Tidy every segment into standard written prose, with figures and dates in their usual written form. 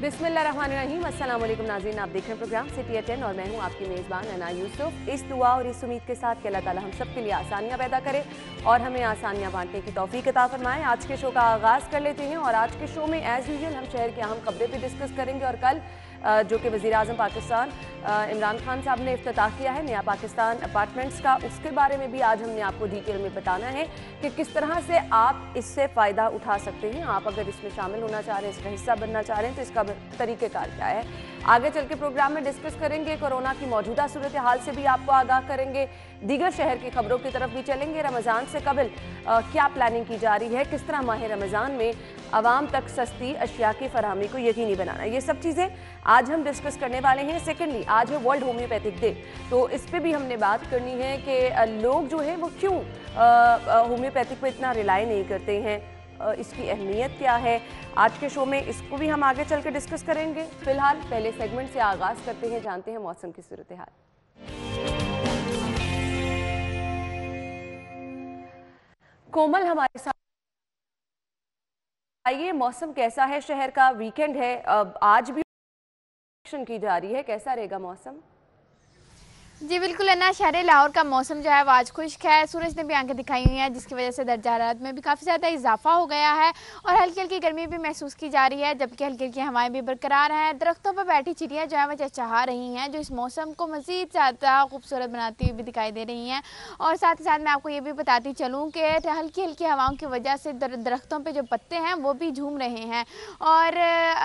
बिस्मिल्लाहिर्रहमानिर्रहीम। अस्सलाम वालेकुम नाज़रीन, आप देख रहे हैं प्रोग्राम सिटी एट 10 और मैं हूं आपकी मेज़बान अना यूसुफ। इस दुआ और इस उम्मीद के साथ कि अल्लाह ताला हम सब के लिए आसानियां पैदा करे और हमें आसानियां बांटने की तौफीक अता फरमाए। आज के शो का आगाज़ कर लेते हैं और आज के शो में एज़ यूजुअल हम शहर की अहम खबरें भी डिस्कस करेंगे और कल जो कि वज़ीर आज़म पाकिस्तान इमरान खान साहब ने इफ्तिताह किया है नया पाकिस्तान अपार्टमेंट्स का, उसके बारे में भी आज हमने आपको डिटेल में बताना है कि किस तरह से आप इससे फ़ायदा उठा सकते हैं। आप अगर इसमें शामिल होना चाह रहे हैं, इसका हिस्सा बनना चाह रहे हैं, तो इसका तरीक़ेकार क्या है। आगे चल के प्रोग्राम में डिस्कस करेंगे, कोरोना की मौजूदा सूरत हाल से भी आपको आगाह करेंगे, दीगर शहर की खबरों की तरफ भी चलेंगे। रमज़ान से कबल क्या प्लानिंग की जा रही है, किस तरह माह रमज़ान में आवाम तक सस्ती अशिया की फरहमी को यकीनी बनाना, ये सब चीज़ें आज हम डिस्कस करने वाले हैं। सेकेंडली, आज है वर्ल्ड होम्योपैथिक डे, तो इस पर भी हमने बात करनी है कि लोग जो है वो क्यों होम्योपैथिक पर इतना रिलाई नहीं करते हैं, इसकी अहमियत क्या है। आज के शो में इसको भी हम आगे चल के डिस्कस करेंगे। फिलहाल पहले सेगमेंट से आगाज़ करते हैं, जानते हैं मौसम की सूरत हाल। कोमल हमारे साथ आइए, मौसम कैसा है शहर का, वीकेंड है, आज भी की जा रही है, कैसा रहेगा मौसम? जी बिल्कुल अन्ना, शहर लाहौर का मौसम जो है वो आज खुश्क है। सूरज ने भी आंखें दिखाई हुई हैं, जिसकी वजह से दर्जा हरारत में भी काफ़ी ज़्यादा इजाफा हो गया है और हल्की हल्की गर्मी भी महसूस की जा रही है, जबकि हल्की हल्की हवाएं भी बरकरार हैं। दरख्तों पर बैठी चिड़ियाँ जो है वो चहचहा रही हैं, जो इस मौसम को मज़ीद ज़्यादा खूबसूरत बनाती हुई भी दिखाई दे रही हैं। और साथ ही साथ मैं आपको ये भी बताती चलूँ कि हल्की हल्की हवाओं की वजह से दरख्तों पर जो पत्ते हैं वो भी झूम रहे हैं और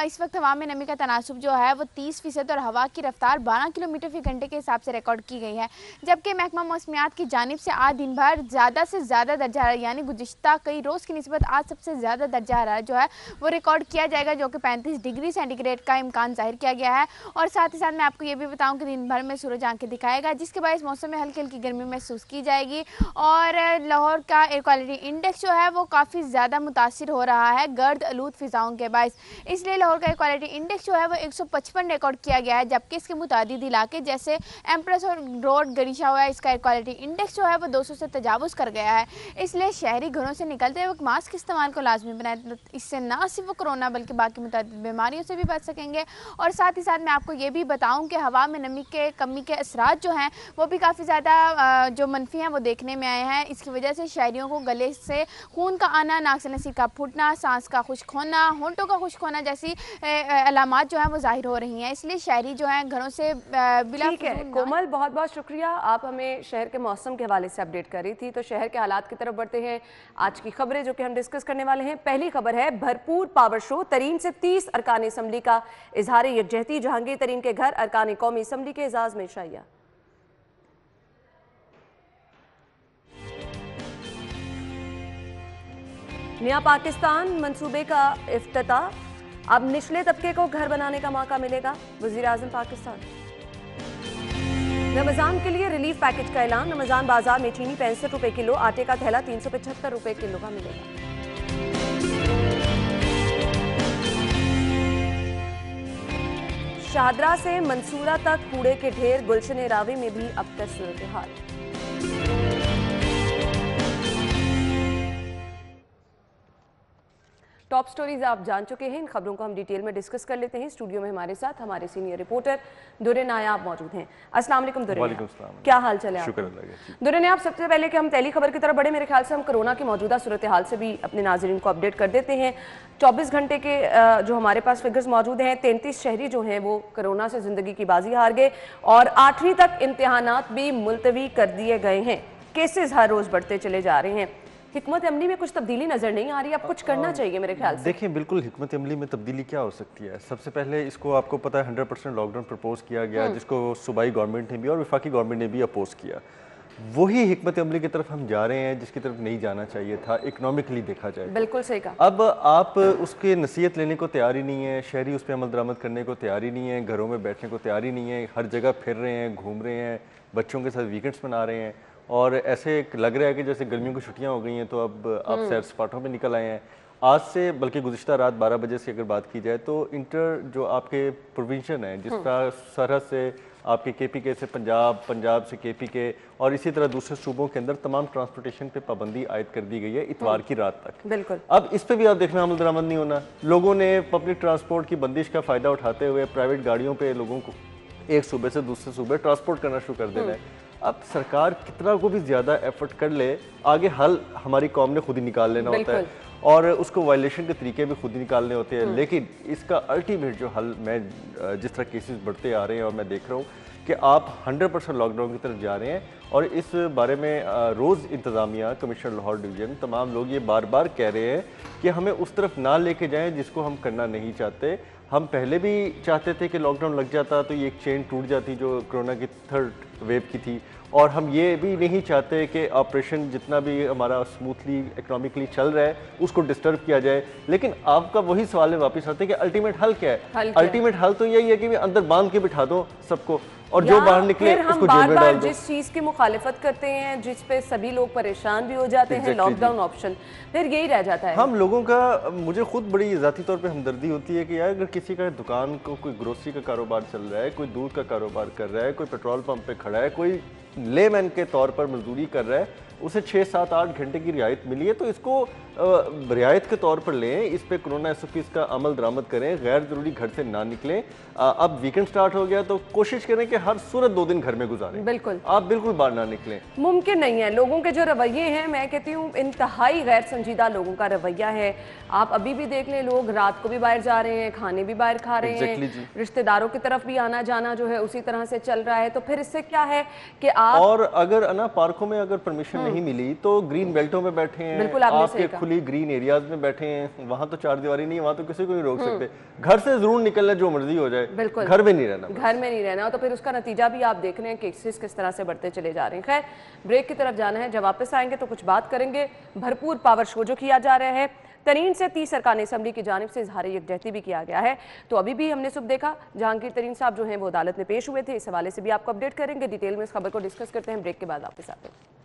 इस वक्त हवा में नमी का तनासुब जो है वो 30% और हवा की रफ्तार 12 किलोमीटर फी घंटे के हिसाब से रिकॉर्ड की गई है। जबकि महकमा मौसमियात की जानिब से आज दिन भर ज़्यादा से ज़्यादा दर्जा हरारत यानी गुज़िश्ता कई रोज़ की निस्बत आज सबसे ज़्यादा दर्जा हरारत जो है वो रिकॉर्ड किया जाएगा, जो कि 35 डिग्री सेंटीग्रेड का इम्कान जाहिर किया गया है। और साथ ही साथ मैं आपको ये भी बताऊं कि दिन भर में सूरज आंखें दिखाएगा, जिसके बाद इस मौसम में हल्की हल्की गर्मी महसूस की जाएगी और लाहौर का एयर क्वालिटी इंडेक्स जो है वो काफ़ी ज़्यादा मुतासिर हो रहा है गर्द आलूद फिजाओं के बायस। इसलिए लाहौर का एयर क्वालिटी इंडेक्स जो है वो 155 रिकॉर्ड किया गया है, जबकि इसके मुतादिद इलाके जैसे एम्प्रेस और रोड गरीशा हुआ है, इसका एयर क्वालिटी इंडेक्स जो है वो 200 से तजावुज़ कर गया है। इसलिए शहरी घरों से निकलते वक्त मास्क इस्तेमाल को लाजमी बनाएं, इससे ना सिर्फ वो कोरोना बल्कि बाकी मुताबिक बीमारियों से भी बच सकेंगे। और साथ ही साथ मैं आपको ये भी बताऊं कि हवा में नमी के कमी के असरात जो हैं वो भी काफ़ी ज़्यादा जो मनफी हैं वो देखने में आए हैं। इसकी वजह से शहरियों को गले से खून का आना, नाक से नसी का फूटना, सांस का खुश्क होना, होंठों का खुश्क होना जैसी अलामात जो हैं वो जाहिर हो रही हैं। इसलिए शहरी जो हैं घरों से बिला कोमल, बहुत बहुत शुक्रिया, आप हमें शहर के मौसम के हवाले से अपडेट कर रही थी। तो शहर के हालात की तरफ बढ़ते हैं, आज की खबरें जो कि हम डिस्कस करने वाले हैं। पहली खबर है भरपूर पावर शो, तरीन से 30 अरकान असम्बली का इजहार यकजहती, जहांगीर तरीन के घर अरकान कौमी असम्बली के एजाज में शाइया। नया पाकिस्तान मंसूबे का इफ्तिताह, अब निचले तबके को घर बनाने का मौका मिलेगा, वज़ीर आज़म पाकिस्तान। रमज़ान के लिए रिलीफ पैकेज का ऐलान, रमज़ान बाजार में चीनी 65 रुपए किलो, आटे का थैला 375 रुपए किलो का मिलेगा। शाहदरा से मंसूरा तक कूड़े के ढेर, गुलशन रावी में भी अबतर सूरत हाल। टॉप स्टोरीज आप जान चुके हैं, इन खबरों को हम डिटेल में डिस्कस कर लेते हैं। स्टूडियो में हमारे साथ हमारे सीनियर रिपोर्टर दुर्रे नायाब मौजूद हैं। अस्सलाम वालेकुम दुर्रे, क्या हाल चल है? दुर्रे नायाब, सबसे पहले कि हम पहली खबर की तरफ बढ़े, मेरे ख्याल से हम कोरोना की मौजूदा सूरत हाल से भी अपने नाजरीन को अपडेट कर देते हैं। 24 घंटे के जो हमारे पास फिगर्स मौजूद हैं, 33 शहरी जो हैं वो कोरोना से जिंदगी की बाजी हार गए और 8वीं तक इम्तिहानात भी मुलतवी कर दिए गए हैं। केसेस हर रोज बढ़ते चले जा रहे हैं। हिकमत अमली में कुछ तब्दीली नजर नहीं आ रही, अब कुछ करना चाहिए मेरे ख्याल से। देखिए, बिल्कुल हिकमत अमली में तब्दीली क्या हो सकती है। सबसे पहले इसको आपको पता है 100% लॉकडाउन प्रपोज किया गया, जिसको सूबाई गवर्नमेंट ने भी और वफाकी गवर्नमेंट ने भी अपोज किया। वही हिकमत अमली की तरफ हम जा रहे हैं जिसकी तरफ नहीं जाना चाहिए था, इकोनॉमिकली देखा जाए। बिल्कुल सही कहा। अब आप उसके नसीहत लेने को तैयार ही नहीं है, शहरी उस पर अमल दरामद करने को तैयार ही नहीं है, घरों में बैठने को तैयार ही नहीं है, हर जगह फिर रहे हैं, घूम रहे हैं, बच्चों के साथ वीकेंड्स मना रहे हैं और ऐसे लग रहा है कि जैसे गर्मियों की छुट्टियां हो गई हैं, तो अब आप सैर सपाटों पे निकल आए हैं। आज से बल्कि गुज़िश्ता रात 12 बजे से अगर बात की जाए तो इंटर जो आपके प्रोविंशन है, जिस तरह सरहद से आपके KPK से पंजाब, पंजाब से KPK और इसी तरह दूसरे सूबों के अंदर तमाम ट्रांसपोर्टेशन पे पाबंदी आयद कर दी गई है इतवार की रात तक। बिल्कुल। अब इस पे भी आप देखना अमल दरामद नहीं होना। लोगों ने पब्लिक ट्रांसपोर्ट की बंदिश का फ़ायदा उठाते हुए प्राइवेट गाड़ियों पे लोगों को एक सूबे से दूसरे सूबे ट्रांसपोर्ट करना शुरू कर देना है। अब सरकार कितना को भी ज़्यादा एफर्ट कर ले, आगे हल हमारी कौम ने खुद ही निकाल लेना होता है और उसको वायलेशन के तरीके भी खुद ही निकालने होते हैं। लेकिन इसका अल्टीमेट जो हल, मैं जिस तरह केसेस बढ़ते आ रहे हैं और मैं देख रहा हूँ कि आप 100% लॉकडाउन की तरफ जा रहे हैं और इस बारे में रोज़ इंतज़ामिया, कमिश्नर लाहौर डिवीज़न, तमाम लोग ये बार बार कह रहे हैं कि हमें उस तरफ ना लेके जाएं जिसको हम करना नहीं चाहते। हम पहले भी चाहते थे कि लॉकडाउन लग जाता तो ये एक चेन टूट जाती जो कोरोना की 3rd वेव की थी, और हम ये भी नहीं चाहते कि ऑपरेशन जितना भी हमारा स्मूथली इकोनॉमिकली चल रहा है उसको डिस्टर्ब किया जाए। लेकिन आपका वही सवाल है वापस आते हैं कि अल्टीमेट हल क्या है? अल्टीमेट हल तो यही है कि अंदर बांध के बिठा दो सबको और जो बाहर निकले उसको जेल में डाल दो। जिस चीज़ की मुखालिफत करते हैं, जिस पे सभी लोग परेशान भी हो जाते हैं, लॉकडाउन ऑप्शन, फिर यही रह जाता है। हम लोगों का, मुझे खुद बड़ी ज़ाती तौर पे हमदर्दी होती है कि यार अगर किसी का दुकान को कोई ग्रोसरी का कारोबार चल रहा है, कोई दूध का कारोबार कर रहा है, कोई पेट्रोल पंप पे खड़ा है, कोई लेमैन के तौर पर मजदूरी कर रहा है, उसे 6, 7, 8 घंटे की रियायत मिली है तो इसको रियायत के तौर पर लें, इस पे कोरोना SOPs का अमल दरामद करें, गैर ज़रूरी घर से ना निकलें। अब वीकेंड स्टार्ट हो गया तो कोशिश करें कि हर सूरत 2 दिन घर में गुजारें। बिल्कुल, आप बिल्कुल बाहर ना निकलें। मुमकिन नहीं है। लोगों के जो रवैये हैं, मैं कहती हूँ इंतहाई गैर संजीदा लोगों का रवैया है। आप अभी भी देख लें, लोग रात को भी बाहर जा रहे हैं, खाने भी बाहर खा रहे हैं, रिश्तेदारों की तरफ भी आना जाना जो है उसी तरह से चल रहा है। तो फिर इससे क्या है कि आप, और अगर ना पार्कों में अगर परमिशन नहीं मिली तो ग्रीन बेल्टों में बैठे हैं, आपके खुली ग्रीन एरियाज में बैठे हैं, वहाँ तो चार दीवारी नहीं है, वहाँ तो किसी को नहीं रोक सकते। घर से जरूर निकलना, जो मर्जी हो जाए, बिल्कुल घर में नहीं रहना, घर में नहीं रहना। तो फिर उसका नतीजा भी आप देख रहे हैं, केसेस किस तरह से बढ़ते चले जा रहे हैं। खैर, ब्रेक की तरफ जाना है, जब वापस आएंगे तो कुछ बात करेंगे। भरपूर पावर शो जो किया जा रहा है, तरीन से 30 अरकान असम्बली की जानिब से इजहार यकजहती भी किया गया है। तो अभी भी हमने सुबह देखा जहांगीर तरीन साहब जो हैं वो अदालत में पेश हुए थे, इस हवाले से भी आपको अपडेट करेंगे। डिटेल में इस खबर को डिस्कस करते हैं, ब्रेक के बाद वापस आते हैं।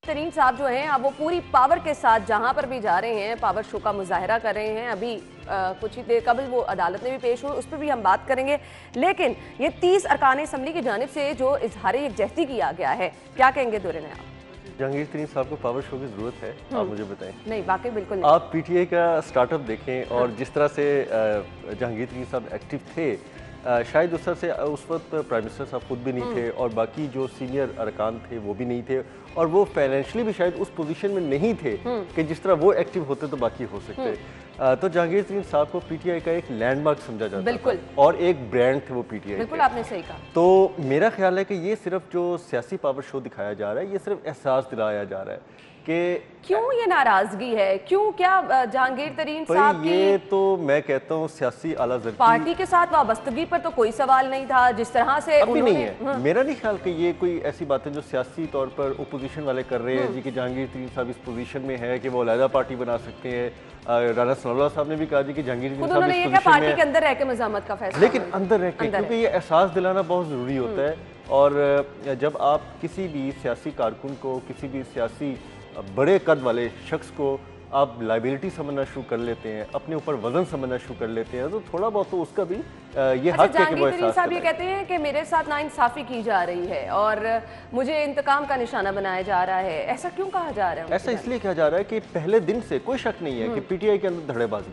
तरीन साहब जो हैं अब वो पूरी पावर के साथ जहां पर भी जा रहे हैं पावर शो का मुजाहरा कर रहे हैं। अभी कुछ ही देर कबल वो अदालत में भी पेश हुए, उस पर भी हम बात करेंगे। लेकिन ये 30 अरकान असम्बली की जानिब से जो इजहार यकजहती किया गया है, क्या कहेंगे दुर्रे ने आप? जहांगीर तरीन साहब को पावर शो की जरूरत है? आप मुझे बताएं। नहीं, वाकई बिल्कुल नहीं। आप PTI का स्टार्टअप देखें और जिस तरह से जहांगीर तरीन साहब एक्टिव थे, शायद उस तरह से उस वक्त प्राइम मिनिस्टर साहब खुद भी नहीं थे और बाकी जो सीनियर अरकान थे वो भी नहीं थे, और वो फाइनेंशियली भी शायद उस पोजीशन में नहीं थे कि जिस तरह वो एक्टिव होते तो बाकी हो सकते। तो जहांगीर तरीन साहब को PTI का एक लैंडमार्क समझा जाता बिल्कुल था और एक ब्रांड थे वो PTI। बिल्कुल, आपने सही कहा। तो मेरा ख्याल है कि ये सिर्फ जो सियासी पावर शो दिखाया जा रहा है, ये सिर्फ एहसास दिलाया जा रहा है कि क्यों ये नाराजगी है, क्यों, क्या जहांगीर तरीन साहब की, ये तो मैं कहता हूँ सियासी आलाज़रकी, पार्टी के साथ वाबस्तगी पर तो कोई सवाल नहीं था जिस तरह से अभी नहीं है। मेरा नहीं ख्याल कि ये कोई ऐसी बातें जो सियासी तौर पर ओपोजिशन वाले कर रहे हैं जी कि जहांगीर तरीन साहब इस पोजीशन में है कि वो अलहदा पार्टी बना सकते हैं। राना सनाउल्लाह साहब ने भी कहा जी कि जहांगीर तरीन साहब इस पोजीशन पार्टी के अंदर रह के मज़ामत का फैसला, लेकिन अंदर रह के, क्योंकि ये एहसास दिलाना बहुत ज़रूरी होता है। और जब आप किसी भी सियासी कारकुन को, किसी भी सियासी बड़े कद वाले शख्स को आप लाइबिलिटी समझना शुरू कर लेते हैं, अपने ऊपर वजन समझना शुरू कर लेते हैं, तो थोड़ा बहुत तो उसका भी ये हक है कि वो एहसास साहब ये कहते हैं कि मेरे साथ नाइंसाफी की जा रही है और मुझे इंतकाम का निशाना बनाया जा रहा है। ऐसा क्यों कहा जा रहा है? ऐसा इसलिए कहा जा रहा है कि पहले दिन से कोई शक नहीं है कि PTI के अंदर धड़ेबाजी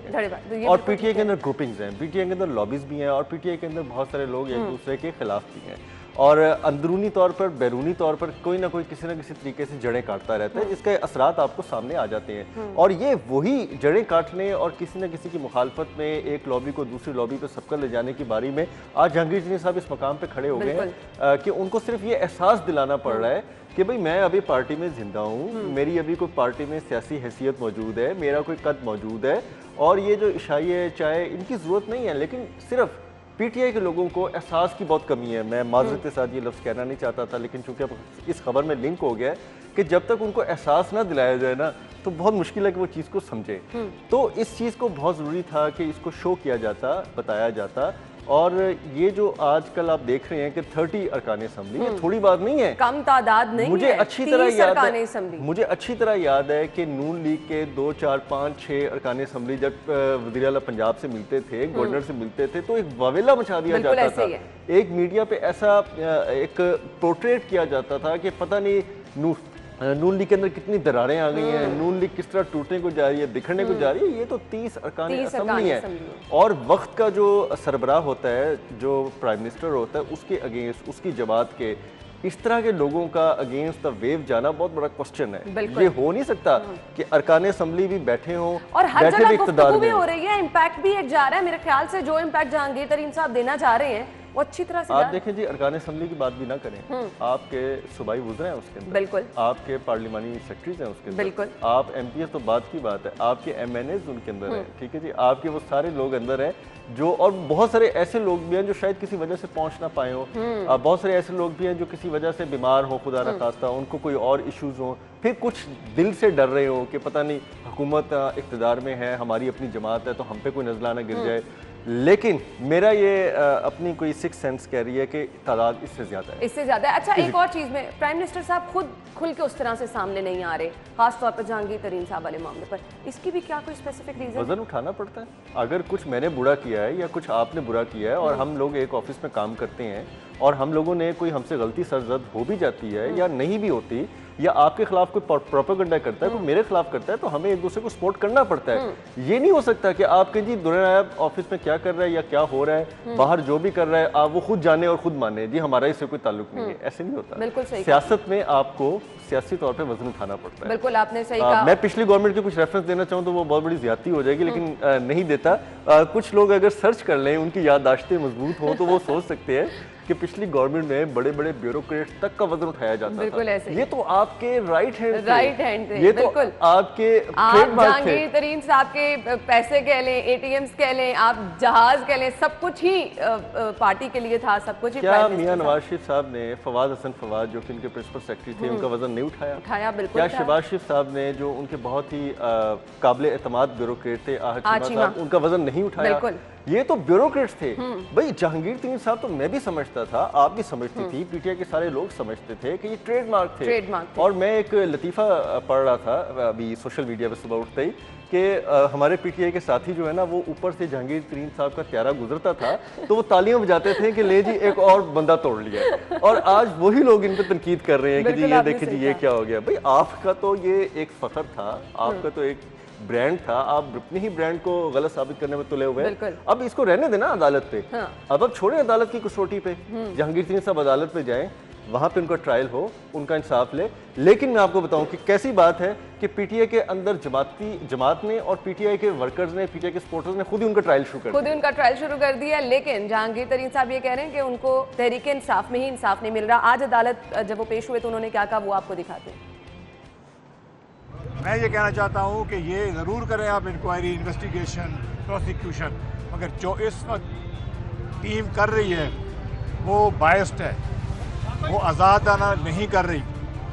है और PTI के अंदर ग्रुपिंग्स हैं, PTI के अंदर लॉबीज भी हैं और PTI के अंदर बहुत सारे लोग एक दूसरे के खिलाफ भी हैं और अंदरूनी तौर पर, बैरूनी तौर पर कोई ना कोई किसी न किसी तरीके से जड़ें काटता रहता है, जिसके असरात आपको सामने आ जाते हैं। और ये वही जड़ें काटने और किसी न किसी की मुखालफत में एक लॉबी को दूसरी लॉबी पर सबका ले जाने की बारी में आज जहांगीर तरीन साहब इस मकाम पे खड़े हो गए हैं कि उनको सिर्फ ये एहसास दिलाना पड़ रहा है कि भाई मैं अभी पार्टी में जिंदा हूँ, मेरी अभी कोई पार्टी में सियासी हैसियत मौजूद है, मेरा कोई कद मौजूद है और ये जो इशाइए चाहे इनकी ज़रूरत नहीं है, लेकिन सिर्फ PTI के लोगों को एहसास की बहुत कमी है। मैं माजरत के साथ ये लफ्ज़ कहना नहीं चाहता था, लेकिन चूंकि अब इस खबर में लिंक हो गया है कि जब तक उनको एहसास ना दिलाया जाए ना तो बहुत मुश्किल है कि वो चीज़ को समझे। तो इस चीज़ को बहुत ज़रूरी था कि इसको शो किया जाता, बताया जाता और ये जो आजकल आप देख रहे हैं कि 30 अरकान असम्बली, ये थोड़ी बात नहीं है, कम तादाद नहीं मुझे है। अच्छी तरह याद है, असेंबली मुझे अच्छी तरह याद है कि नून लीग के 2, 4, 5, 6 अरकान असम्बली जब वज़ीर आला पंजाब से मिलते थे, गवर्नर से मिलते थे, तो एक वावेला मचा दिया जाता था। एक मीडिया पे ऐसा एक पोर्ट्रेट किया जाता था कि पता नहीं नून लीग के अंदर कितनी दरारें आ गई हैं, नून लीग किस तरह टूटने को जा रही है, बिखरने को जा रही है। ये तो 30 अरकान असम्बली है और वक्त का जो सरबराह होता है, जो प्राइम मिनिस्टर होता है, उसके अगेंस्ट, उसकी जमात के इस तरह के लोगों का अगेंस्ट द वेव जाना बहुत बड़ा क्वेश्चन है। ये हो नहीं सकता कि अरकान असम्बली भी बैठे हों और हर जगह गुफ्तगू भी हो रही है, इम्पैक्ट भी एक जा रहा है। मेरे ख्याल से जो इम्पैक्ट जहांगीर तरीन साहब देना चाह रहे हैं वो अच्छी तरह से आप देखें जी, अरकान असम्बली की बात भी ना करें, आपके सूबाई वज़ीर हैं उसके अंदर, बिल्कुल, आपके पार्लिमानी सेक्रेटरीज हैं उसके अंदर, बिल्कुल, आप MPs तो बात की बात है, आपके MNAs उनके अंदर हैं, ठीक है जी, आपके वो सारे लोग अंदर हैं जो, और बहुत सारे ऐसे लोग भी हैं जो शायद किसी वजह से पहुंच ना पाए हो, बहुत सारे ऐसे लोग भी हैं जो किसी वजह से बीमार हो, खुदा न खास्ता, उनको कोई और इश्यूज हो, फिर कुछ दिल से डर रहे हो कि पता नहीं हुकूमत इक़्तिदार में है, हमारी अपनी जमात है, तो हम पे कोई नज़ला ना गिर जाए। लेकिन मेरा ये अपनी कोई सिक्स सेंस कह रही है कि तादाद इससे ज़्यादा है, इससे ज़्यादा है। अच्छा, एक और चीज़ में प्राइम मिनिस्टर साहब खुद खुल के उस तरह से सामने नहीं आ रहे, खासतौर पर जहांगीर तरीन साहब वाले मामले पर, इसकी भी क्या कोई स्पेसिफिक रीज़न? वजन उठाना पड़ता है। अगर कुछ मैंने बुरा किया है या कुछ आपने बुरा किया है और हम लोग एक ऑफिस में काम करते हैं और हम लोगों ने कोई हमसे गलती सरजद हो भी जाती है या नहीं भी होती, या आपके खिलाफ कोई प्रोपेगेंडा करता है, कोई मेरे खिलाफ करता है, तो हमें एक दूसरे को सपोर्ट करना पड़ता है। ये नहीं हो सकता कि आपके जी दुनिया ऑफिस में क्या कर रहा है या क्या हो रहा है, बाहर जो भी कर रहा है आप वो खुद जाने और खुद माने, जी हमारा इससे कोई ताल्लुक नहीं है, ऐसे नहीं होता। बिल्कुल सही। सियासत में आपको सियासी तौर पे वजन उठाना पड़ता है। बिल्कुल आपने सही कहा। मैं पिछली गवर्नमेंट के कुछ रेफरेंस देना चाहूँ तो वो बहुत बड़ी ज्यादती हो जाएगी, लेकिन नहीं देता। कुछ लोग अगर सर्च कर लें, उनकी याददाश्तें मजबूत हो, तो वो सोच सकते हैं कि पिछली गवर्नमेंट में बड़े बड़े ब्यूरोक्रेट्स तक का वजन उठाया जाता बिल्कुल था। ऐसे ये तो आपके राइट हैंड थे, ये तो बिल्कुल आपके आप जहांगीर तरीन साहब के पैसे कह लें, ATMs कह लें, आप जहाज कह लें, सब कुछ ही पार्टी के लिए था, सब कुछ ही। क्या मियां नवाज शरीफ साहब ने फवाद हसन फवाद जो कि उनके प्रिंसिपल सेक्रेटरी थे, उनका वजन नहीं उठाया? बिल्कुल। क्या शहबाज शरीफ साहब ने जो उनके बहुत ही काबिल एतमाद ब्यूरोक्रेट थे, आहद चीमा साहब, उनका वजन नहीं उठाया? ये तो ब्यूरोक्रेट्स थे भाई। जहांगीर तरीन साहब तो मैं भी समझता था, आप भी समझती थी, PTI के सारे लोग समझते थे कि ये ट्रेडमार्क थे। और मैं एक लतीफ़ा पढ़ रहा था अभी सोशल मीडिया पे सुबह उठते ही कि हमारे PTI के साथी जो है ना, वो ऊपर से जहांगीर तरीन साहब का प्यारा गुजरता था तो वो तालियां बजाते थे कि ले जी एक और बंदा तोड़ लिया है। और आज वही लोग इन पर तनकीद कर रहे हैं कि जी ये देखिए जी ये क्या हो गया। भाई आपका तो ये एक फख्र था, आपका तो एक ब्रांड था, आप अपने ही ब्रांड को गलत साबित करने में तुले हुए। अब इसको रहने देना अदालत पे। अब छोड़े अदालत की कसौटी पे, जहांगीर तरीन साहब अदालत पे जाएं, वहां पे उनका ट्रायल हो, उनका इंसाफ ले। लेकिन मैं आपको बताऊं कि कैसी बात है कि PTI के अंदर जमात ने और PTI के वर्कर्स ने, PTI के सपोर्टर्स ने खुद ही उनका ट्रायल शुरू कर दिया। लेकिन जहांगीर तरीन साहब ये कह रहे हैं कि उनको तहरीक इंसाफ में ही इंसाफ नहीं मिल रहा। आज अदालत जब वो पेश हुए तो उन्होंने क्या कहा, वो आपको दिखाते हैं। मैं ये कहना चाहता हूँ कि ये ज़रूर करें आप इंक्वायरी, इन्वेस्टिगेशन, प्रोसिक्यूशन, मगर जो इस वक्त टीम कर रही है वो बायस्ड है, वो आज़ादाना नहीं कर रही,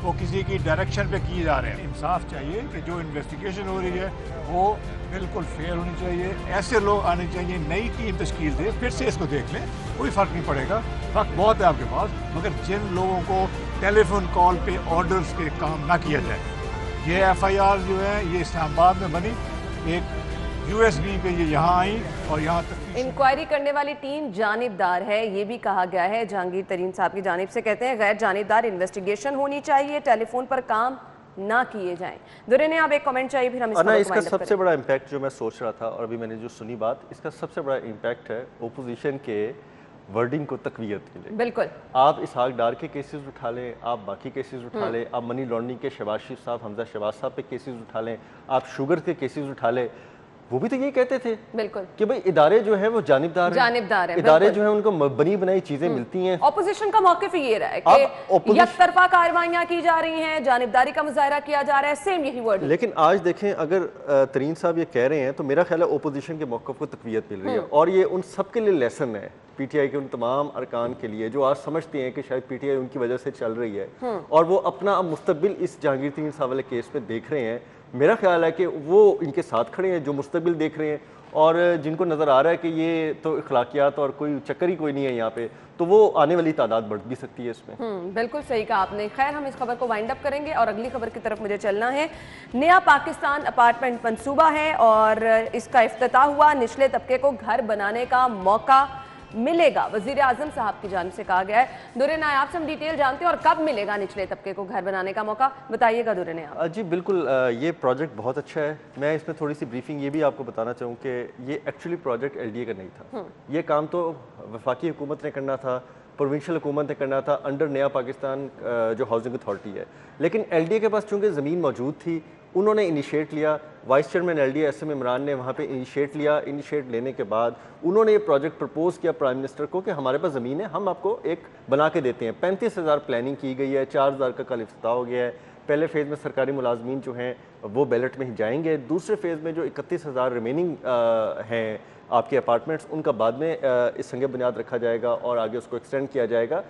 वो किसी की डायरेक्शन पे किए जा रहे हैं। इंसाफ चाहिए कि जो इन्वेस्टिगेशन हो रही है वो बिल्कुल फेयर होनी चाहिए, ऐसे लोग आने चाहिए, नई टीम तश्कील दे, फिर से इसको देख लें, कोई फ़र्क नहीं पड़ेगा। वक्त बहुत है आपके पास, मगर जिन लोगों को टेलीफोन कॉल पे ऑर्डर्स के काम ना किया जाए, ये FIR जो है ये इस्लामाबाद में बनी, एक USB पे ये यहाँ आई और यहाँ तक इंक्वायरी करने वाली टीम जानिबदार है, ये भी कहा गया है जहांगीर तरीन साहब की जानिब से। कहते हैं गैर जानिबदार इन्वेस्टिगेशन होनी चाहिए, टेलीफोन पर काम ना किए जाएं। दुरे ने आप एक कमेंट चाहिए, फिर हम इसका सबसे बड़ा इम्पैक्ट जो मैं सोच रहा था और अभी मैंने जो सुनी बात, इसका सबसे बड़ा इम्पैक्ट है ओपोजिशन के वर्डिंग को तकवीयत के लिए। बिल्कुल आप इसहाक डार के केसेस उठा लें, आप बाकी केसेस उठा लें, आप मनी लॉन्ड्रिंग के शहबाज शरीफ साहब, हमजा शहबाज साहब पे केसेस उठा लें, आप शुगर के केसेस उठा लें, वो भी तो यही कहते थे बिल्कुल कि भाई इदारे जो है वो जानिबदार है, इदारे जो है उनको बनी बनाई चीजें मिलती हैं। ऑपोजिशन का मौक़िफ़ ये रहा है कि यकतरफा कार्रवाइयां की जा रही हैं, जानिबदारी का मुजाहरा किया जा रहा है, सेम यही वर्ड। लेकिन आज देखें, अगर तरीन साहब ये कह रहे हैं तो मेरा ख्याल है ओपोजिशन के मौक़िफ़ को तक़वियत मिल रही है और ये उन सब के लिए लेसन है, PTI के उन तमाम अरकान के लिए जो आज समझते हैं कि शायद PTI उनकी वजह से चल रही है और वो अपना मुस्तकबिल इस जहांगीर तरीन साहब वाले केस में देख रहे हैं। मेरा ख्याल है कि वो इनके साथ खड़े हैं जो मुस्तकबिल देख रहे हैं और जिनको नज़र आ रहा है कि ये तो अखलाकियात और कोई चक्कर ही कोई नहीं है यहाँ पे, तो वो आने वाली तादाद बढ़ भी सकती है इसमें। बिल्कुल सही कहा आपने। खैर, हम इस खबर को वाइंड अप करेंगे और अगली खबर की तरफ मुझे चलना है। नया पाकिस्तान अपार्टमेंट मंसूबा है और इसका इफ्तिताह हुआ। निचले तबके को घर बनाने का मौका मिलेगा, वजीर आजम साहब की जानिब से कहा गया है। दुर्रे नायाब से हम डिटेल जानते हैं और कब मिलेगा निचले तबके को घर बनाने का मौका, बताइएगा दुर्रे नायाब। जी बिल्कुल, ये प्रोजेक्ट बहुत अच्छा है। मैं इसमें थोड़ी सी ब्रीफिंग ये भी आपको बताना चाहूँ कि ये एक्चुअली प्रोजेक्ट LDA का नहीं था। ये काम तो वफाकी हुकूमत ने करना था, प्रोविंशियल हुकूमत ने करना था अंडर नया पाकिस्तान जो हाउसिंग अथॉरिटी है, लेकिन LDA के पास चूँकि ज़मीन मौजूद थी, उन्होंने इनिशिएट लिया। Vice chairman LDA SM Imran ने वहाँ पे इनिशिएट लिया। इनिशिएट लेने के बाद उन्होंने ये प्रोजेक्ट प्रपोज किया प्राइम मिनिस्टर को कि हमारे पास ज़मीन है, हम आपको एक बना के देते हैं। 35,000 प्लानिंग की गई है, 4,000 का कल इफ्तिताह हो गया है। पहले फेज़ में सरकारी मुलाजमीन जो हैं वो बैलेट में ही जाएंगे। दूसरे फेज़ में जो 31,000 रिमेनिंग हैं आपके अपार्टमेंट्स, उनका बाद में इस संगे बुनियाद रखा जाएगा और आगे उसको एक्सटेंड किया जाएगा।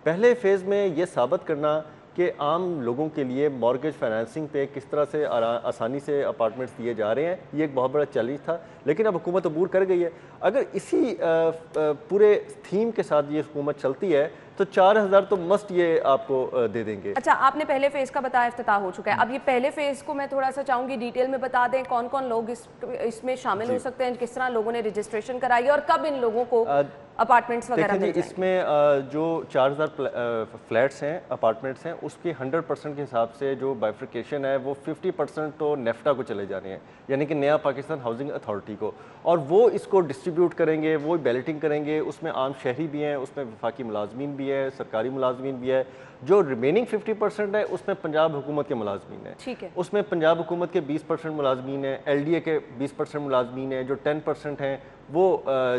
पहले फेज़ में ये साबित करना कि आम लोगों के लिए मॉर्गेज फाइनेंसिंग पे किस तरह से आसानी से अपार्टमेंट्स दिए जा रहे हैं, ये एक बहुत बड़ा चैलेंज था, लेकिन अब हुकूमत अबूर कर गई है। अगर इसी पूरे थीम के साथ ये हुकूमत चलती है तो 4,000 तो मस्ट ये आपको दे देंगे। अच्छा, आपने पहले फेज का बताया, इफ्तिताह हो चुका है। अब ये पहले फेज को मैं थोड़ा सा चाहूंगी डिटेल में बता दें, कौन कौन लोग इसमें शामिल हो सकते हैं, किस तरह लोगों ने रजिस्ट्रेशन कराई और कब इन लोगों को अपार्टमेंट्स वगैरह मिल जाएंगे। इसमें जो 4,000 फ्लैट्स हैं, अपार्टमेंट्स हैं, उसके 100% के हिसाब से जो बाइफ्रिकेशन है वो 50% तो नेफ्टा को चले जाने हैं, यानी कि नया पाकिस्तान हाउसिंग अथॉरिटी को, और वो इसको डिस्ट्रीब्यूट करेंगे, वो बैलेटिंग करेंगे। उसमें आम शहरी भी हैं, उसमें वफाकी मुलाजमीन भी है, सरकारी मुलाजमीन भी है। जो रिमेनिंग 50% है उसमें पंजाब हुकूमत के मुलाजमीन है, ठीक है। उसमें पंजाब हुकूमत के 20% मुलाजमीन है, LDA के 20% मुलाजमीन है, जो 10% हैं वो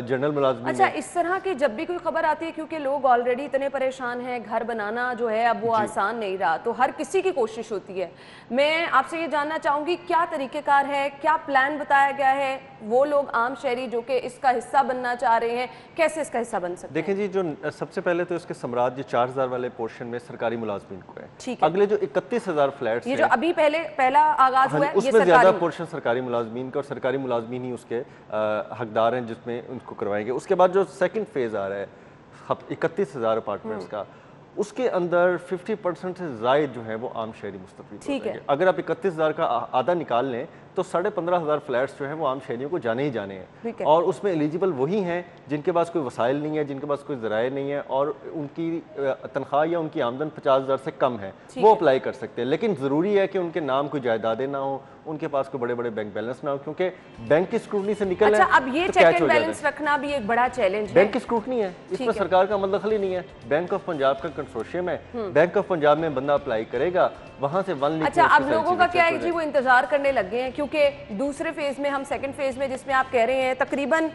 जनरल मुलाजमीन। अच्छा, इस तरह की जब भी कोई खबर आती है, क्योंकि लोग ऑलरेडी इतने परेशान हैं, घर बनाना जो है अब वो आसान नहीं रहा, तो हर किसी की कोशिश होती है। मैं आपसे ये जानना चाहूँगी क्या तरीक़ेकार है, क्या प्लान बताया गया है, वो लोग आम शहरी जो कि इसका हिस्सा बनना चाह रहे हैं, कैसे इसका हिस्सा बन सकते हैं? देखें जी, जो सबसे पहले तो इसके सम्राट जो 4,000 वाले पोर्शन में सरकारी मुलाजमीन को है, ठीक है। अगले जो 31,000 फ्लैट्स ये जो अभी पहला आगाज हुआ है, उसमें ज्यादा पोर्शन सरकारी मुलाजमीन का, और सरकारी मुलाजमीन ही उसके हकदार हैं जिसमें उनको करवाएंगे। उसके बाद जो सेकंड फेज आ रहा है 31,000 अपार्टमेंट्स का, उसके अंदर 50% से ज़ायद जो है वो आम शहरी मुस्तफीद हो जाएंगे। अगर आप 31,000 का आधा निकाल लें तो 15,500 फ्लैट्स जो हैं वो आम शहरियों को जाने ही जाने हैं, और उसमें एलिजिबल वही हैं जिनके पास कोई वसाइल नहीं है, जिनके पास कोई ज़राए नहीं है और उनकी तनख्वाह या उनकी आमदन 50,000 से कम है, वो अप्लाई कर सकते हैं। लेकिन ज़रूरी है कि उनके नाम कोई जायदादें ना हो, उनके पास कोई बड़े बड़े बैंक बैलेंस ना हो, क्योंकि बैंक की स्क्रूटनी से निकल अच्छा, अब ये चेक एंड बैलेंस रखना भी एक बड़ा चैलेंज है। बैंक की स्क्रूटनी है, इसमें सरकार का मतलब ही नहीं है। बैंक ऑफ पंजाब का कंसोर्शियम है, बैंक ऑफ पंजाब में बंदा अप्लाई करेगा, वहां से 1 लाख। अच्छा, अब लोगों का क्या है जी, वो इंतजार करने लग गए हैं, क्योंकि दूसरे फेज में हम सेकंड फेज में जिसमें आप कह रहे हैं तकरीबन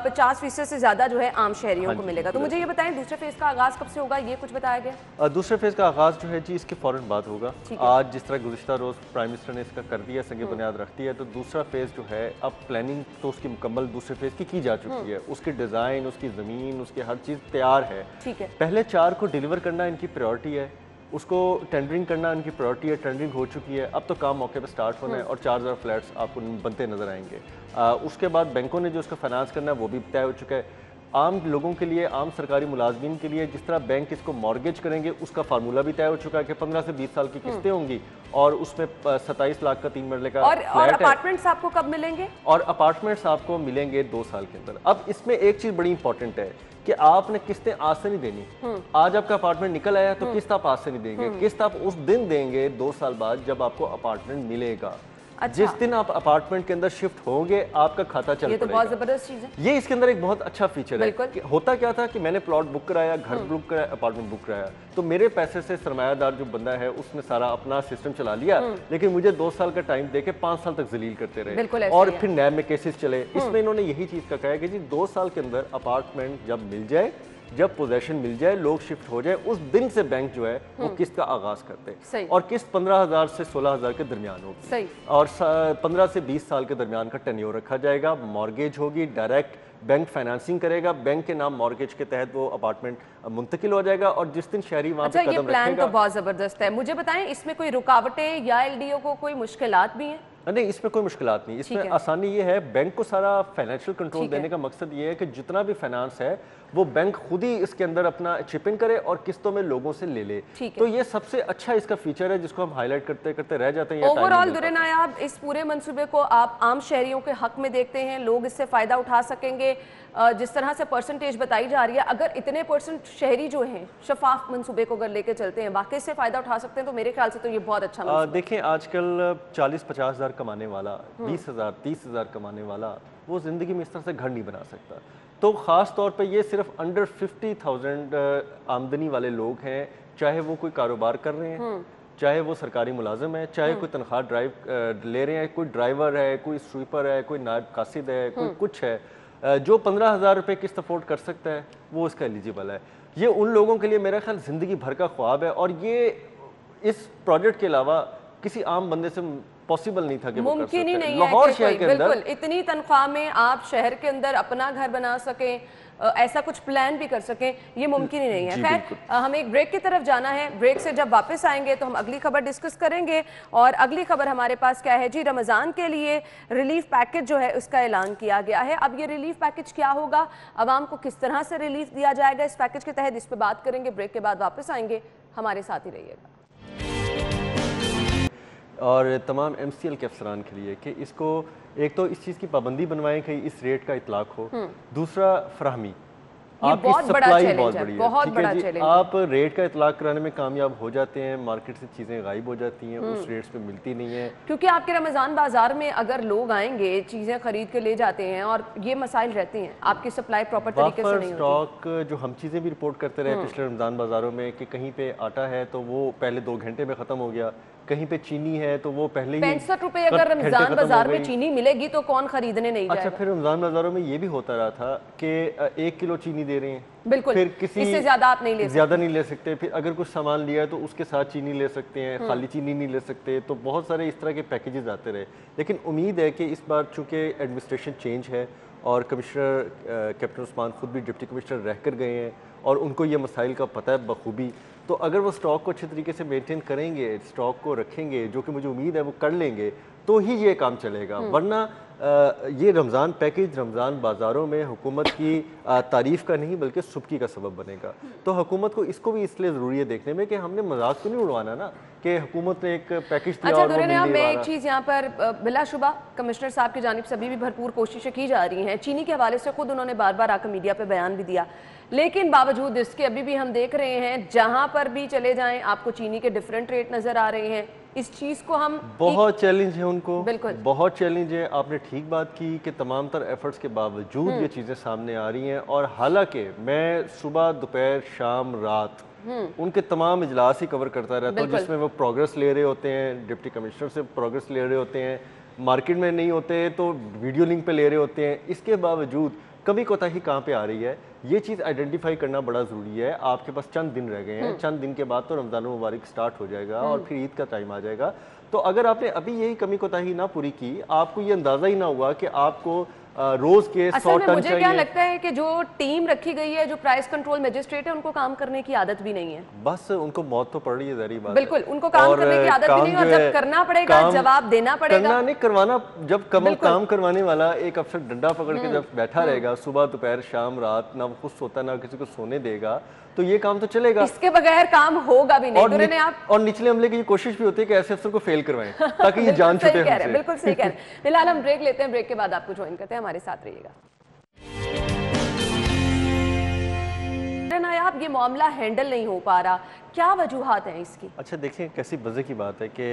50% से ज्यादा जो है आम शहरियों को मिलेगा, तो मुझे ये बताएं दूसरे फेज का आगाज कब से होगा, ये कुछ बताया गया? दूसरे फेज का आगाज जो है जी इसके फौरन बाद होगा। आज जिस तरह गुज़िश्ता रोज प्राइम मिनिस्टर ने इसका कर दिया, संगे बुनियाद रख दिया, तो दूसरा फेज जो है अब प्लानिंग तो उसकी मुकम्मल दूसरे फेज की जा चुकी है। उसकी डिजाइन, उसकी जमीन, उसकी हर चीज तैयार है। ठीक है। पहले 4 को डिलीवर करना इनकी प्रायोरिटी है, उसको टेंडरिंग करना इनकी प्रायोरिटी है, टेंडरिंग हो चुकी है, अब तो काम मौके पे स्टार्ट होना है और 4,000 फ्लैट्स आपको बनते नजर आएंगे। उसके बाद बैंकों ने जो उसका फाइनेंस करना है वो भी तय हो चुका है। आम लोगों के लिए, आम सरकारी मुलाजमीन के लिए जिस तरह बैंक इसको मॉर्गेज करेंगे उसका फार्मूला भी तय हो चुका है कि 15 से 20 साल की किस्तें होंगी और उसमें 27 लाख का 3 मरले का और अपार्टमेंट्स आपको कब मिलेंगे? और अपार्टमेंट्स आपको मिलेंगे 2 साल के अंदर। अब इसमें एक चीज बड़ी इंपॉर्टेंट है कि आपने किस्तें आज से नहीं देनी। आज आपका अपार्टमेंट निकल आया तो किस्त आप आज से नहीं देंगे, किस्त आप उस दिन देंगे 2 साल बाद जब आपको अपार्टमेंट मिलेगा। अच्छा। जिस दिन आप अपार्टमेंट के अंदर शिफ्ट होंगे आपका खाता चल पड़ेगा। ये तो बहुत जबरदस्त चीज है। ये इसके अंदर एक बहुत अच्छा फीचर है कि होता क्या था कि मैंने प्लॉट बुक कराया, घर बुक कराया, अपार्टमेंट बुक कराया, तो मेरे पैसे से सरमायादार जो बंदा है उसने सारा अपना सिस्टम चला लिया, लेकिन मुझे 2 साल का टाइम देके 5 साल तक जलील करते रहे और फिर नैब में केसेस चले। इसमें इन्होंने यही चीज का कहा है कि जी 2 साल के अंदर अपार्टमेंट जब मिल जाए, जब पोजेशन मिल जाए, लोग शिफ्ट हो जाए, उस दिन से बैंक जो है वो किस्त का आगाज करते हैं और किस्त 15,000 से 16,000 के दरमियान होगी और 15 से 20 साल के दरमियान का टेन्योर रखा जाएगा। मॉर्गेज होगी, डायरेक्ट बैंक फाइनेंसिंग करेगा, बैंक के नाम मॉर्गेज के तहत वो अपार्टमेंट मुंतकिल हो जाएगा और जिस दिन शहरी वहाँ पे कदम रखेगा। ये प्लान तो बहुत जबरदस्त है। मुझे बताएं इसमें कोई रुकावटें या LDO को कोई मुश्किलात भी हैं? नहीं, इसमें कोई मुश्किलात नहीं। इसमें आसानी ये है, बैंक को सारा फाइनेंशियल कंट्रोल देने का मकसद ये है कि जितना भी फाइनेंस है वो बैंक खुद ही इसके अंदर अपना चिप इन करे और किस्तों में लोगों से ले ले। तो ये सबसे अच्छा इसका फीचर है जिसको हम हाईलाइट करते करते रह जाते हैं। ओवरऑल दुर्रे नायाब, इस पूरे मंसूबे को आप आम शहरियों के हक में देखते हैं? लोग इससे फायदा उठा सकेंगे? जिस तरह से परसेंटेज बताई जा रही है, अगर इतने % शहरी जो हैं शफाफ मंसूबे को अगर लेके चलते हैं, वाकई से फायदा उठा सकते हैं, तो मेरे ख्याल से तो ये बहुत अच्छा। देखें, आजकल 40-50 हज़ार कमाने वाला, 20,000 30,000 कमाने वाला, वो ज़िंदगी में इस तरह से घर नहीं बना सकता। तो ख़ास तौर पे ये सिर्फ अंडर 50,000 आमदनी वाले लोग हैं, चाहे वो कोई कारोबार कर रहे हैं, चाहे वो सरकारी मुलाजिम है, चाहे कोई तनख्वाह ड्राइव ले रहे हैं, कोई ड्राइवर है, कोई स्वीपर है, कोई नायब कासिद है, कोई कुछ है, जो 15,000 रुपये किस्त अफोर्ड कर सकता है वो इसका एलिजिबल है। ये उन लोगों के लिए मेरा ख्याल ज़िंदगी भर का ख्वाब है, और ये इस प्रोजेक्ट के अलावा किसी आम बंदे से पॉसिबल नहीं था कि मुमकिन ही नहीं है लाहौर कि शहर के अंदर बिल्कुल इतनी तनख्वाह में आप शहर के अंदर अपना घर बना सकें, ऐसा कुछ प्लान भी कर सकें, ये मुमकिन ही नहीं है। खैर, हमें एक ब्रेक की तरफ जाना है। ब्रेक से जब वापस आएंगे तो हम अगली खबर डिस्कस करेंगे। और अगली खबर हमारे पास क्या है जी? रमज़ान के लिए रिलीफ पैकेज जो है उसका ऐलान किया गया है। अब ये रिलीफ पैकेज क्या होगा, आवाम को किस तरह से रिलीफ दिया जाएगा इस पैकेज के तहत, इस पर बात करेंगे। ब्रेक के बाद वापस आएंगे, हमारे साथ ही रहिएगा। और तमाम MCL के अफसरान के लिए कि इसको एक तो इस चीज़ की पाबंदी बनवाएं कि इस रेट का इतलाक हो, दूसरा फराहमी, आपकी सप्लाई बहुत बड़ी है, ठीक है जी। आप रेट का इतलाक कराने में कामयाब हो जाते हैं, मार्केट से चीज़ें गायब हो जाती हैं, उस रेट्स पे मिलती नहीं है, क्योंकि आपके रमज़ान बाजार में अगर लोग आएंगे चीज़ें खरीद के ले जाते हैं और ये मसाइल रहती हैं, आपकी सप्लाई प्रॉपर तरीके से नहीं होती। स्टॉक जो हम चीज़ें भी रिपोर्ट करते रहे पिछले रमज़ान बाजारों में कि कहीं पे आटा है तो वो पहले 2 घंटे में ख़त्म हो गया, कहीं पे चीनी है तो वो पहले ही 65 रुपए अगर रमजान बाजार में चीनी मिलेगी तो कौन खरीदने नहीं जाएगा। अच्छा, फिर रमजान बाजारों में ये भी होता रहा था कि 1 किलो चीनी दे रहे हैं, बिल्कुल, फिर किसी इससे ज्यादा आप नहीं ले सकते। फिर अगर कुछ सामान लिया है तो उसके साथ चीनी ले सकते हैं, खाली चीनी नहीं ले सकते। तो बहुत सारे इस तरह के पैकेजेस आते रहे, लेकिन उम्मीद है कि इस बार चूँकि एडमिनिस्ट्रेशन चेंज है और कमिश्नर कैप्टन उस्मान खुद भी डिप्टी कमिश्नर रह कर गए हैं और उनको ये मसाइल का पता है बखूबी, तो अगर वो स्टॉक को अच्छे तरीके से मेंटेन करेंगे, स्टॉक को रखेंगे, जो कि मुझे उम्मीद है वो कर लेंगे, तो ही ये काम चलेगा। वरना ये रमज़ान पैकेज रमज़ान बाज़ारों में हुकूमत की तारीफ़ का नहीं बल्कि सुबकी का सबब बनेगा। तो हुकूमत को इसको भी इसलिए ज़रूरी है देखने में कि हमने मजाक तो नहीं उड़वाना ना कि हुकूमत ने एक पैकेज दिया। अच्छा दुर्रे, मैं एक चीज़ यहाँ पर बिलाशुबा कमिश्नर साहब की जानिब से अभी भी भरपूर कोशिशें की जा रही हैं। चीनी के हवाले से खुद उन्होंने बार बार आकर मीडिया पर बयान भी दिया, लेकिन बावजूद इसके अभी भी हम देख रहे हैं जहां पर भी चले जाएं आपको चीनी के डिफरेंट रेट नजर आ रहे हैं। इस चीज को हम बहुत चैलेंज है उनको, बिल्कुल बहुत चैलेंज है। आपने ठीक बात की कि तमाम तर एफर्ट्स के बावजूद ये चीज़ें सामने आ रही हैं। और हालांकि मैं सुबह दोपहर शाम रात उनके तमाम इजलास ही कवर करता रहता हूँ जिसमें वो प्रोग्रेस ले रहे होते हैं, डिप्टी कमिश्नर से प्रोग्रेस ले रहे होते हैं, मार्केट में नहीं होते तो वीडियो लिंक पे ले रहे होते हैं। इसके बावजूद कभी कोताही कहाँ पे आ रही है, ये चीज़ आइडेंटिफाई करना बड़ा ज़रूरी है। आपके पास चंद दिन रह गए हैं, चंद दिन के बाद तो रमज़ान मुबारक स्टार्ट हो जाएगा और फिर ईद का टाइम आ जाएगा। तो अगर आपने अभी यही कमी कोताही ना पूरी की, आपको ये अंदाज़ा ही ना हुआ कि आपको रोज के 100 टन मुझे क्या लगता है कि जो टीम रखी गई है, जो प्राइस कंट्रोल मजिस्ट्रेट है, उनको काम करने की आदत भी नहीं है। बस उनको मौत तो पड़ रही है, ज़ाहिर बात। बिल्कुल, उनको काम करने की आदत भी नहीं है और जब करना पड़ेगा जवाब देना पड़ेगा। करना नहीं करवाना, जब काम करवाने वाला एक अफसर डंडा पकड़ के जब बैठा रहेगा सुबह दोपहर शाम रात, ना वो खुद सोता ना किसी को सोने देगा, तो ये काम तो चलेगा। इसके बगैर काम होगा भी नहीं। और निचले हमले की कोशिश भी होती है कि ऐसे अफसर को फेल करवाएं ताकि ये जान छूटे हमसे। बिल्कुल सही कह रहे हैं। फिलहाल हम ब्रेक लेते हैं, ब्रेक के बाद आपको ज्वाइन करते हैं, हमारे साथ रहिएगा। नायाब, ये मामला हैंडल नहीं हो पा रहा, क्या वजूहात हैं इसकी? अच्छा देखिए, कैसी मज़े की बात है कि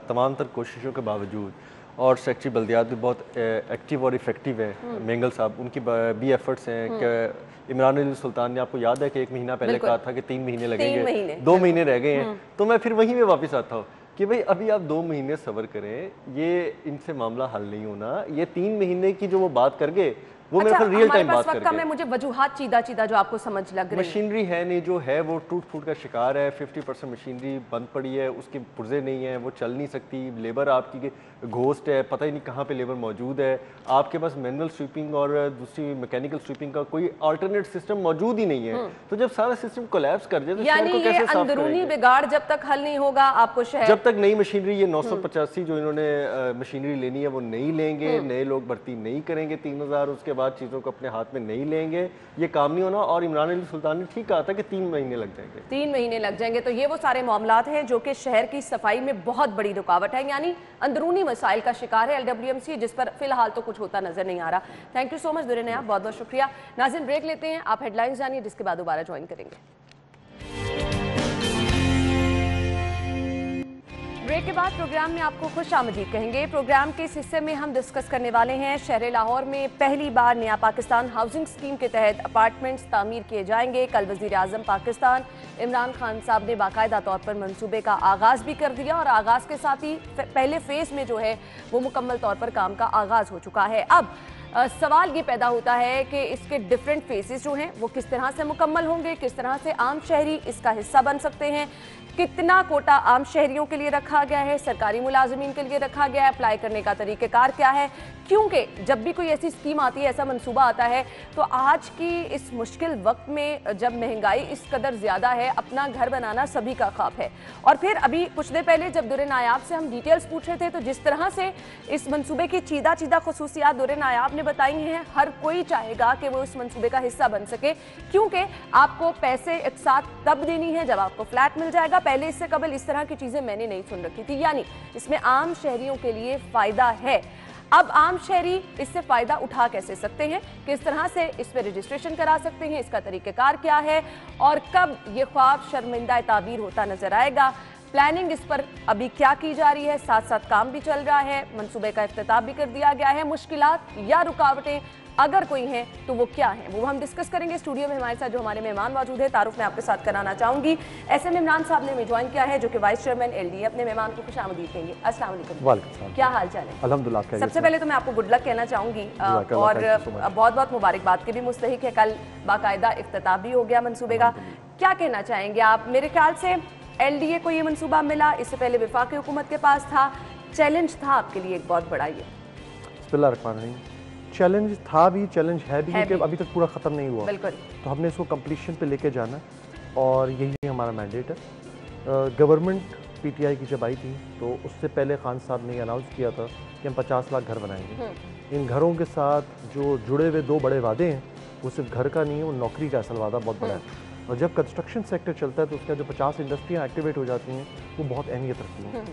तमाम तर कोशिशों के बावजूद, और सेक्रेटरी बल्दियात भी बहुत एक्टिव और इफेक्टिव है, मेंगल साहब, उनकी भी एफर्ट्स हैं कि इमरान अली सुल्तान ने, आपको याद है कि 1 महीना पहले कहा था कि 3 महीने लगेंगे, 2 महीने रह गए हैं। तो मैं फिर वहीं में वापस आता हूँ कि भाई अभी आप 2 महीने सब्र करें, ये इनसे मामला हल नहीं होना। ये 3 महीने की जो वो बात कर गए वो मेरे ख्याल रियल टाइम बात करके। मैं मुझे वजूहात चीदा चीदा जो आपको समझ लग रही है। मशीनरी है नहीं, जो है वो टूट फूट का शिकार है। 50% मशीनरी बंद पड़ी है, उसके पुर्जे नहीं है, वो चल नहीं सकती। लेबर आपकी घोस्ट है, पता ही नहीं कहाँ पे लेबर मौजूद है। आपके पास मैनुअल स्वीपिंग और दूसरी मैकेनिकल स्वीपिंग का कोई अल्टरनेट सिस्टम मौजूद ही नहीं है। तो जब सारा सिस्टम कोलैप्स कर जाए तो यानी ये अंदरूनी बिगाड़ जब तक हल नहीं होगा आपको शहर, जब तक नई मशीनरी, ये 985 जो इन्होंने मशीनरी लेनी है वो नहीं लेंगे, नए लोग भर्ती नहीं करेंगे 3000, उसके बाद चीज़ों को अपने हाथ में नहीं लेंगे, ये काम नहीं होना। और इमरान अली सुल्तान ने ठीक कहा था कि 3 महीने लग जाएंगे, 3 महीने लग जाएंगे। तो ये वो सारे मामलात हैं जो कि शहर की सफाई में बहुत बड़ी रुकावट है, यानी अंदरूनी मसाइल का शिकार है LWMC, जिस पर फिलहाल तो कुछ होता नजर नहीं आ रहा। थैंक यू सो मच दुरे नयाब, बहुत बहुत शुक्रिया। नाज़रीन ब्रेक लेते हैं, आप हेडलाइंस जानिए, जिसके बाद दोबारा ज्वाइन करेंगे। ब्रेक के बाद प्रोग्राम में आपको खुश आमदीद कहेंगे। प्रोग्राम के इस हिस्से में हम डिस्कस करने वाले हैं शहर लाहौर में पहली बार नया पाकिस्तान हाउसिंग स्कीम के तहत अपार्टमेंट्स तामीर किए जाएंगे। कल वज़ीर आज़म पाकिस्तान इमरान खान साहब ने बाकायदा तौर पर मंसूबे का आगाज़ भी कर दिया और आगाज़ के साथ ही पहले फेज़ में जो है वो मुकम्मल तौर पर काम का आगाज़ हो चुका है। अब सवाल ये पैदा होता है कि इसके डिफरेंट फेसेस जो हैं वो किस तरह से मुकम्मल होंगे, किस तरह से आम शहरी इसका हिस्सा बन सकते हैं, कितना कोटा आम शहरियों के लिए रखा गया है, सरकारी मुलाजमीन के लिए रखा गया है, अप्लाई करने का तरीक़ेकार क्या है। क्योंकि जब भी कोई ऐसी स्कीम आती है, ऐसा मंसूबा आता है, तो आज की इस मुश्किल वक्त में जब महंगाई इस कदर ज़्यादा है, अपना घर बनाना सभी का ख्वाब है। और फिर अभी कुछ देर पहले जब दुरे नायाब से हम डिटेल्स पूछ रहे थे, तो जिस तरह से इस मंसूबे की चीदा चीदा खुसूसियात दुरे नायाब ने बताई हैं, हर कोई चाहेगा कि वो इस मंसूबे का हिस्सा बन सके, क्योंकि आपको पैसे एक साथ तब देनी है जब आपको फ्लैट मिल जाएगा। पहले इससे कबल इस तरह की चीज़ें मैंने नहीं सुन रखी थी, यानी इसमें आम शहरियों के लिए फ़ायदा है। अब आम शहरी इससे फ़ायदा उठा कैसे सकते हैं, किस तरह से इस पर रजिस्ट्रेशन करा सकते हैं, इसका तरीक़ेकार क्या है और कब ये ख्वाब शर्मिंदा ताबीर होता नज़र आएगा। प्लानिंग इस पर अभी क्या की जा रही है, साथ साथ काम भी चल रहा है, मंसूबे का इफ्तिताह भी कर दिया गया है। मुश्किलात या रुकावटें अगर कोई हैं तो वो क्या हैं, वो हम डिस्कस करेंगे। स्टूडियो में हमारे साथ जो हमारे मेहमान मौजूद है, तारुफ मैं आपके साथ कराना चाहूँगी। SM इमरान साहब ने हमें ज्वाइन किया है, जो कि वाइस चेयरमैन LDA। अपने मेहमान को खुश आमदीद कहेंगे। अस्सलाम वालेकुम, क्या हाल चाल है? अल्हम्दुलिल्लाह। सबसे पहले तो मैं आपको गुड लक कहना चाहूँगी और बहुत बहुत मुबारकबाद के भी मुस्तहिक है। कल बाकायदा इफ्तिताह भी हो गया मंसूबे का, क्या कहना चाहेंगे आप? मेरे ख्याल से LDA को ये मंसूबा मिला, इससे पहले वफाकी हुकूमत के पास था, चैलेंज था आपके लिए एक बहुत बड़ा। ये बिस्मिल्लाहिर्रहमानिर्रहीम, चैलेंज था भी, चैलेंज है भी, क्योंकि अभी तक पूरा ख़त्म नहीं हुआ। बिल्कुल। तो हमने इसको कंप्लीशन पे लेके जाना और यही हमारा मैंडेट है। गवर्नमेंट PTI की जब आई थी तो उससे पहले खान साहब ने अनाउंस किया था कि हम 50 लाख घर बनाएंगे। इन घरों के साथ जो जुड़े हुए 2 बड़े वादे हैं, वो सिर्फ घर का नहीं है, वो नौकरी का असल वादा बहुत बड़ा है। और जब कंस्ट्रक्शन सेक्टर चलता है तो उसका जो 50 इंडस्ट्रियाँ एक्टिवेट हो जाती हैं, वो बहुत अहमियत रखती हैं।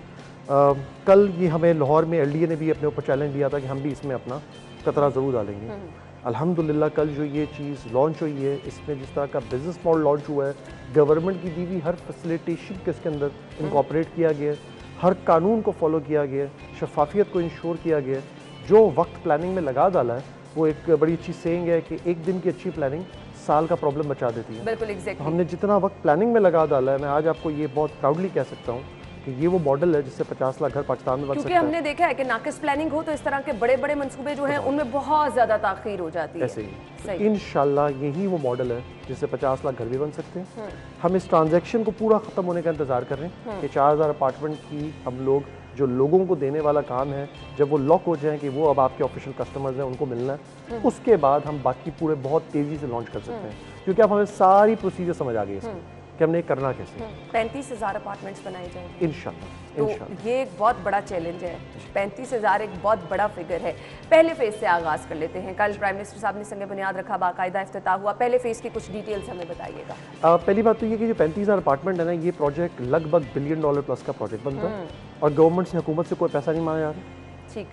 कल ये हमें लाहौर में LDA ने भी अपने ऊपर चैलेंज दिया था कि हम भी इसमें अपना कतरा ज़रूर डालेंगे। अल्हम्दुलिल्लाह कल जो ये चीज़ लॉन्च हुई है, इसमें जिस तरह का बिज़नेस मॉडल लॉन्च हुआ है, गवर्नमेंट की दी हुई हर फैसिलिटेशन के इसके अंदर इनकॉर्पोरेट किया गया है, हर कानून को फॉलो किया गया है, शफाफियत को इंश्योर किया गया है। जो वक्त प्लानिंग में लगा डाला है, वो एक बड़ी अच्छी सेइंग है कि एक दिन की अच्छी प्लानिंग साल का प्रॉब्लम बचा देती है। बिल्कुल एग्जैक्टली। हमने जितना वक्त प्लानिंग में लगा डाला है, मैं आज आपको ये बहुत प्राउडली कह सकता हूँ कि ये वो मॉडल है जिससे 50 लाख घर पाकिस्तान में बन सकता है। क्योंकि हमने देखा है कि नाकिस प्लानिंग हो तो इस तरह के बड़े बड़े मंसूबे जो हैं उनमें बहुत ज़्यादा ताख़ीर हो जाती है। ऐसे ही इंशाल्लाह यही वो मॉडल है जिससे 50 लाख घर भी बन सकते हैं। हम इस ट्रांजैक्शन को पूरा ख़त्म होने का इंतज़ार कर रहे हैं कि 4000 अपार्टमेंट की हम लोग जो लोगों को देने वाला काम है, जब वो लॉक हो जाए कि वो अब आपके ऑफिशियल कस्टमर्स हैं, उनको मिलना है, उसके बाद हम बाकी पूरे बहुत तेज़ी से लॉन्च कर सकते हैं। क्योंकि अब हमें सारी प्रोसीजर समझ आ गई इसमें कि हमने करना कैसे। 35,000 अपार्टमेंट्स बनाए जाएंगे इंशाल्लाह। तो ये एक बहुत बड़ा चैलेंज है। 35,000 एक बहुत बड़ा फिगर है। पहले फेज से आगाज़ कर लेते हैं। कल प्राइम मिनिस्टर साहब ने संग बुनियाद रखा, बाकायदा इफ्तिताह हुआ। पहले फेज की कुछ डिटेल्स हमें बताइएगा। पहली बात तो ये कि जो 35,000 अपार्टमेंट है ना, ये प्रोजेक्ट लगभग $1 बिलियन प्लस का प्रोजेक्ट बनता है और गवर्नमेंट से, हुकूमत से कोई पैसा नहीं मांगा जा रहा।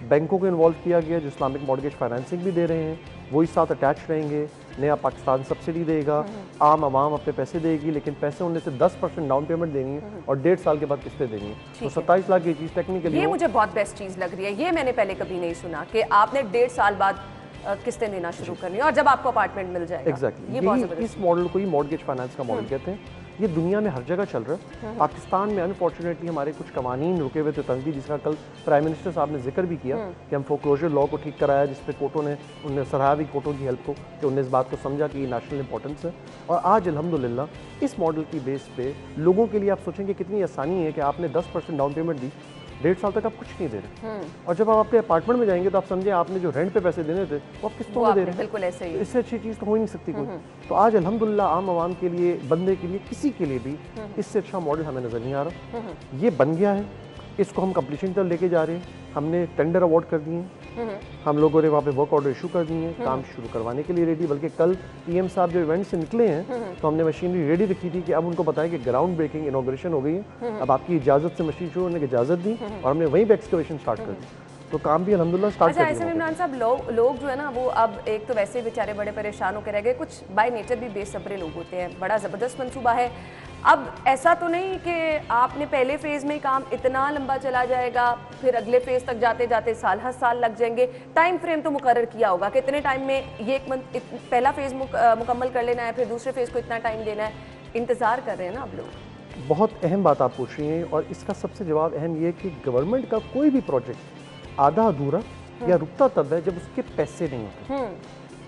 बैंकों को इन्वॉल्व किया गया जो इस्लामिक मॉर्गेज फाइनेंसिंग भी दे रहे हैं, वही साथ अटैच रहेंगे। नया पाकिस्तान सब्सिडी देगा, आम आवाम अपने पैसे देगी, लेकिन पैसे उनमें से 10% डाउन पेमेंट देनी है और 1.5 साल के बाद किस्तें देनी है। तो 27 लाख की चीज़ टेक्निकली ये मुझे बहुत बेस्ट चीज़ लग रही है। ये मैंने पहले कभी नहीं सुना कि आपने 1.5 साल बाद किस्तें देना शुरू करनी है और जब आपको अपार्टमेंट मिल जाएगा। एग्जैक्टली, इस मॉडल को ही मॉर्गेज फाइनेंस का मॉडल कहते हैं। ये दुनिया में हर जगह चल रहा है। पाकिस्तान में अनफॉर्चुनेटली हमारे कुछ कवानीन रुके हुए थे तंगी, जिसका कल प्राइम मिनिस्टर साहब ने जिक्र भी किया कि हम फोक्लोजर लॉ को ठीक कराया, जिस पे कोर्टों ने उन्हें सराहा भी कोर्टों की हेल्प को, कि उन्होंने इस बात को समझा कि ये नेशनल इंपॉर्टेंस है। और आज अल्हम्दुलिल्लाह इस मॉडल की बेस पे लोगों के लिए आप सोचेंगे कितनी आसानी है कि आपने 10% डाउन पेमेंट दी, 1.5 साल तक आप कुछ नहीं दे रहे, और जब आप अपने अपार्टमेंट में जाएंगे तो आप समझे आपने जो रेंट पे पैसे देने थे वो आप किस्तों में दे रहे हैं। बिल्कुल ऐसे ही। इससे अच्छी चीज़ तो हो ही नहीं सकती कोई। तो आज अल्हम्दुलिल्लाह आम आवाम के लिए, बंदे के लिए, किसी के लिए भी इससे अच्छा मॉडल हमें नज़र नहीं आ रहा। ये बन गया है, इसको हम कंप्लीशन की तरफ लेके जा रहे हैं। हमने टेंडर अवार्ड कर दिए हैं, हम लोगों ने वहाँ पे वर्क ऑर्डर इशू कर दिए हैं, काम शुरू करवाने के लिए रेडी। बल्कि कल पीएम साहब जो इवेंट से निकले हैं तो हमने मशीनरी रेडी रखी थी कि अब उनको बताया कि ग्राउंड ब्रेकिंग इनॉग्रेशन हो गई है, अब आपकी इजाज़त से मशीन शुरू होने की इजाज़त दी और हमने वहीं पर एक्सकवेशन स्टार्ट कर दी। तो काम भी अल्हम्दुलिल्लाह स्टार्ट कर दिया। ऐसे में इमरान साहब लोग जो है ना वो अब एक तो वैसे बेचारे बड़े परेशान होकर रह गए, कुछ बाय नेचर भी बेसब्रे लोग होते हैं। बड़ा ज़बरदस्त मंसूबा है। अब ऐसा तो नहीं कि आपने पहले फेज़ में काम इतना लंबा चला जाएगा, फिर अगले फेज़ तक जाते जाते साल हर साल लग जाएंगे। टाइम फ्रेम तो मुकर्रर किया होगा कि इतने टाइम में ये पहला फेज़ मुकम्मल कर लेना है, फिर दूसरे फेज़ को इतना टाइम देना है। इंतज़ार कर रहे हैं ना आप लोग। बहुत अहम बात आप पूछ रही हैं, और इसका सबसे जवाब अहम ये है कि गवर्नमेंट का कोई भी प्रोजेक्ट आधा अधूरा या रुकता तब है जब उसके पैसे नहीं होते।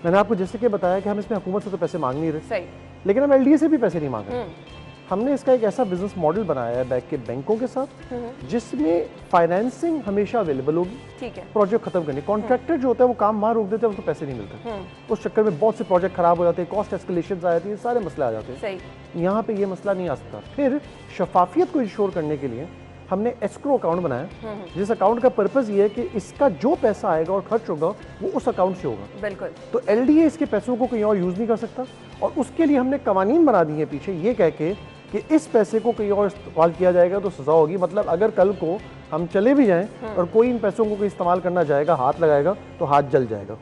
मैंने आपको जैसे कि बताया कि हम इसमें हुकूमत से तो पैसे मांग नहीं रहे, सही, लेकिन हम एलडीए से भी पैसे नहीं मांग रहे। हमने इसका एक ऐसा बिजनेस मॉडल बनाया है बैंक के बैंकों के साथ जिसमें फाइनेंसिंग हमेशा अवेलेबल होगी। ठीक है। प्रोजेक्ट खत्म करने, कॉन्ट्रैक्टर जो होता है वो काम वहाँ रोक देता है, उसको पैसे नहीं मिलते। उस चक्कर में बहुत से प्रोजेक्ट खराब हो जाते हैं, कॉस्ट एस्केलेशन आ जाती है, सारे मसले आ जाते हैं। सही। यहाँ पे ये मसला नहीं आ सकता। फिर शफाफियत को इंश्योर करने के लिए हमने एस्क्रो अकाउंट बनाया, जिस अकाउंट का पर्पस ये है कि इसका जो पैसा आएगा और खर्च होगा वो उस अकाउंट से होगा। बिल्कुल। तो एलडीए इसके पैसों को कहीं और यूज नहीं कर सकता, और उसके लिए हमने कवानीन बना दिए पीछे ये कह के कि इस पैसे को कहीं और इस्तेमाल किया जाएगा तो सजा होगी। मतलब अगर कल को हम चले भी जाएं और कोई इन पैसों को कोई इस्तेमाल करना जाएगा, हाथ लगाएगा तो हाथ जल जाएगा,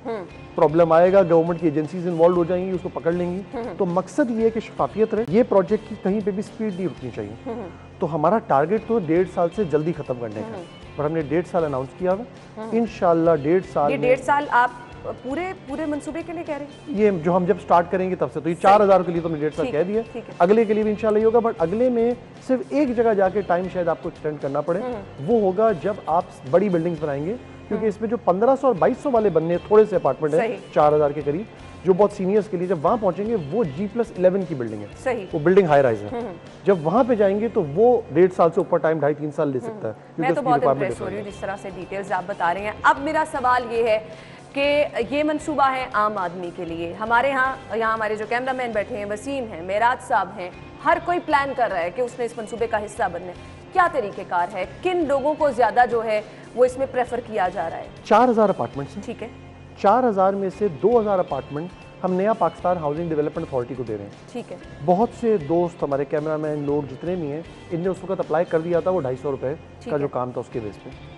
प्रॉब्लम आएगा, गवर्नमेंट की एजेंसीज इन्वॉल्व हो जाएंगी, उसको पकड़ लेंगी। तो मकसद ये है कि शफाफियत रहे, ये प्रोजेक्ट की कहीं पे भी स्पीड नहीं रुकनी चाहिए। तो हमारा टारगेट तो 1.5 साल से जल्दी खत्म करने का, पर हमने 1.5 साल अनाउंस किया हुआ। इंशाल्लाह 1.5 साल, ये 1.5 साल आप पूरे मंसूबे के लिए कह रहे हैं? ये जो हम जब स्टार्ट करेंगे तब से, तो ये 4000 के लिए तो हमने 1.5 साल कह दिया, अगले के लिए भी इंशाल्लाह ये होगा। बट अगले में सिर्फ एक जगह जाके टाइम शायद आपको एक्सटेंड करना पड़े, वो होगा जब आप बड़ी बिल्डिंग्स बनाएंगे, क्योंकि इसमें जो 1500 और 2200 वाले बनने थोड़े से अपार्टमेंट है 4000 के करीब, जो बहुत सीनियर्स के लिए, जब वहाँ पहुंचेंगे वो G+11 की बिल्डिंग है। सही। वो बिल्डिंग हाई राइज है। जब वहाँ पे जाएंगे तो वो 1.5 साल से ऊपर टाइम, 2.5-3 साल ले सकता है। मैं तो बहुत इम्प्रेस हो रही हूँ जिस तरह से डिटेल्स आप बता रहे हैं। अब मेरा सवाल ये है कि ये मंसूबा है आम आदमी के लिए। हमारे यहाँ हमारे जो कैमरामैन बैठे हैं, वसीम हैं, मेराज साहब हैं, हर कोई प्लान कर रहा है कि उसने इस मंसूबे का हिस्सा बनना है। क्या तरीक़ेकार है, किन लोगों को ज़्यादा जो है वो इसमें प्रेफर किया जा रहा है? 4000 अपार्टमेंट्स हैं। ठीक है। 4000 में से 2000 अपार्टमेंट हम नया पाकिस्तान हाउसिंग डेवलपमेंट अथॉरिटी को दे रहे हैं। ठीक है। बहुत से दोस्त, हमारे कैमरामैन, लोग जितने भी हैं, इनने उस वक्त अप्लाई कर दिया था, वो 250 रुपये का जो काम था उसके बेस पे।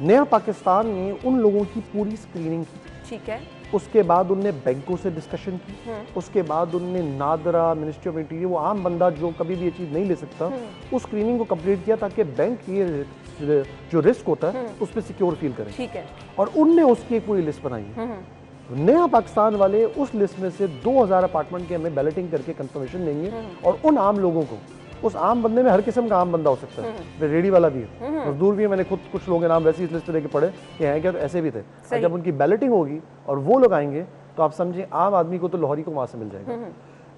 नया पाकिस्तान ने उन लोगों की पूरी स्क्रीनिंग की। ठीक है। उसके बाद उनने बैंकों से डिस्कशन की, उसके बाद उनने नादरा, मिनिस्ट्री ऑफ इंटीरियर, वो आम बंदा जो कभी भी ये चीज़ नहीं ले सकता, उस स्क्रीनिंग को कंप्लीट किया ताकि बैंक ये जो रिस्क होता है उस पर सिक्योर फील करें। ठीक है। और उनने उसकी एक पूरी लिस्ट बनाई है। नया पाकिस्तान वाले उस लिस्ट में से 2000 अपार्टमेंट के हमें बैलेटिंग करके कंफर्मेशन देंगे, और उन आम लोगों को, उस आम बंदे में हर किस्म का आम बंदा हो सकता है, रेडी वाला भी है, मजदूर भी है। मैंने खुद कुछ लोगों के नाम वैसे इस लिस्ट पे लेके पढ़े कि हैं क्या, तो ऐसे भी थे। और जब उनकी बैलेटिंग होगी और वो लोग आएंगे तो आप समझिए आम आदमी को तो लाहौरी को वहाँ से मिल जाएगा।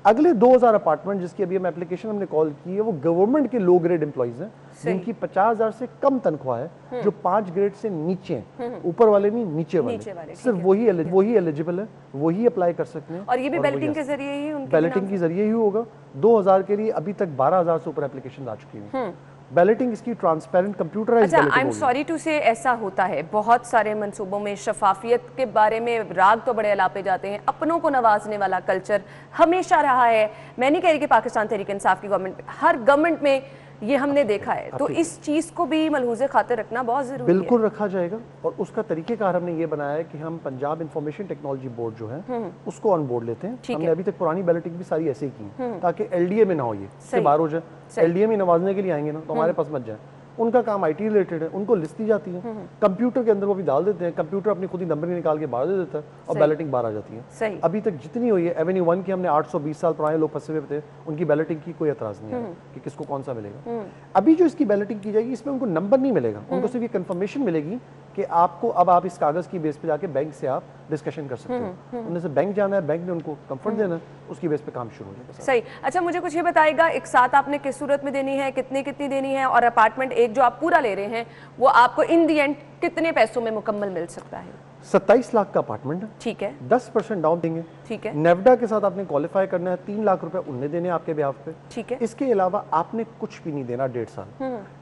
अगले 2000 अपार्टमेंट जिसकी अभी हम एप्लीकेशन हमने कॉल की है, वो गवर्नमेंट के लो ग्रेड एम्प्लॉइज हैं जिनकी 50,000 से कम तनख्वाह है, जो 5 ग्रेड से नीचे हैं, ऊपर वाले नहीं, नीचे वाले। सिर्फ वही एलिजिबल है, वही अप्लाई कर सकते हैं। और ये भी बैलेटिंग के जरिए ही, बैलेटिंग के जरिए ही होगा। 2000 के लिए अभी तक 12000 से ऊपर एप्लीकेशन आ चुकी है। बैलेटिंग इसकी transparent computerised balloting. I am sorry to say ऐसा होता है बहुत सारे मंसूबों में, शफाफियत के बारे में राग तो बड़े अलापे जाते हैं, अपनों को नवाजने वाला कल्चर हमेशा रहा है। मैं नहीं कह रही कि पाकिस्तान तहरीक इंसाफ की गवर्नमेंट, हर गवर्नमेंट में ये हमने देखा है। तो इस चीज़ को भी मलहूज़े खातिर रखना बहुत ज़रूरी है। बिल्कुल रखा जाएगा, और उसका तरीक़ेकार हमने ये बनाया है कि हम पंजाब इंफॉर्मेशन टेक्नोलॉजी बोर्ड जो है उसको ऑन बोर्ड लेते हैं। हमने अभी तक पुरानी बैलेटिंग भी सारी ऐसे ही की ताकि एलडीए में ना हो, ये इससे बाहर हो जाए। एलडीए में नवाजने के लिए आएंगे ना तो हमारे पास मत जाए, उनका काम IT रिलेटेड है, उनको लिस्ट दी जाती है, कंप्यूटर के अंदर वो भी डाल देते हैं, कंप्यूटर अपनी खुद ही नंबर निकाल के बाहर दे देता है और बैलेटिंग बाहर आ जाती है। सही। अभी तक जितनी हुई है एवेन्यू 1 की हमने 820 साल पुराने लोग फंसे हुए थे, उनकी बैलेटिंग की कोई एतराज नहीं है कि किसको कौन सा मिलेगा। अभी जो इसकी बैलेटिंग की जाएगी इसमें उनको नंबर नहीं मिलेगा, उनको सिर्फ ये कंफर्मेशन मिलेगी कि आपको अब आप इस कागज की बेस पे जाके बैंक से आप डिस्कशन कर सकते हो। उनमें से बैंक जाना है, बैंक ने उनको कंफर्ट देना है, उसकी बेस पे काम शुरू हो जाएगा। सही। अच्छा, मुझे कुछ ये बताइएगा, एक साथ आपने किस सूरत में देनी है, कितनी कितनी देनी है, और अपार्टमेंट एक जो आप पूरा ले रहे हैं वो आपको इन दी एंड कितने पैसों में मुकम्मल मिल सकता है? 27 लाख का अपार्टमेंट है, ठीक है, 10% डाउन देंगे, ठीक है, नेवडा के साथ आपने क्वालिफाई करना है, 3 लाख रुपए उनने देने आपके ब्याह पे, ठीक है। इसके अलावा आपने कुछ भी नहीं देना 1.5 साल।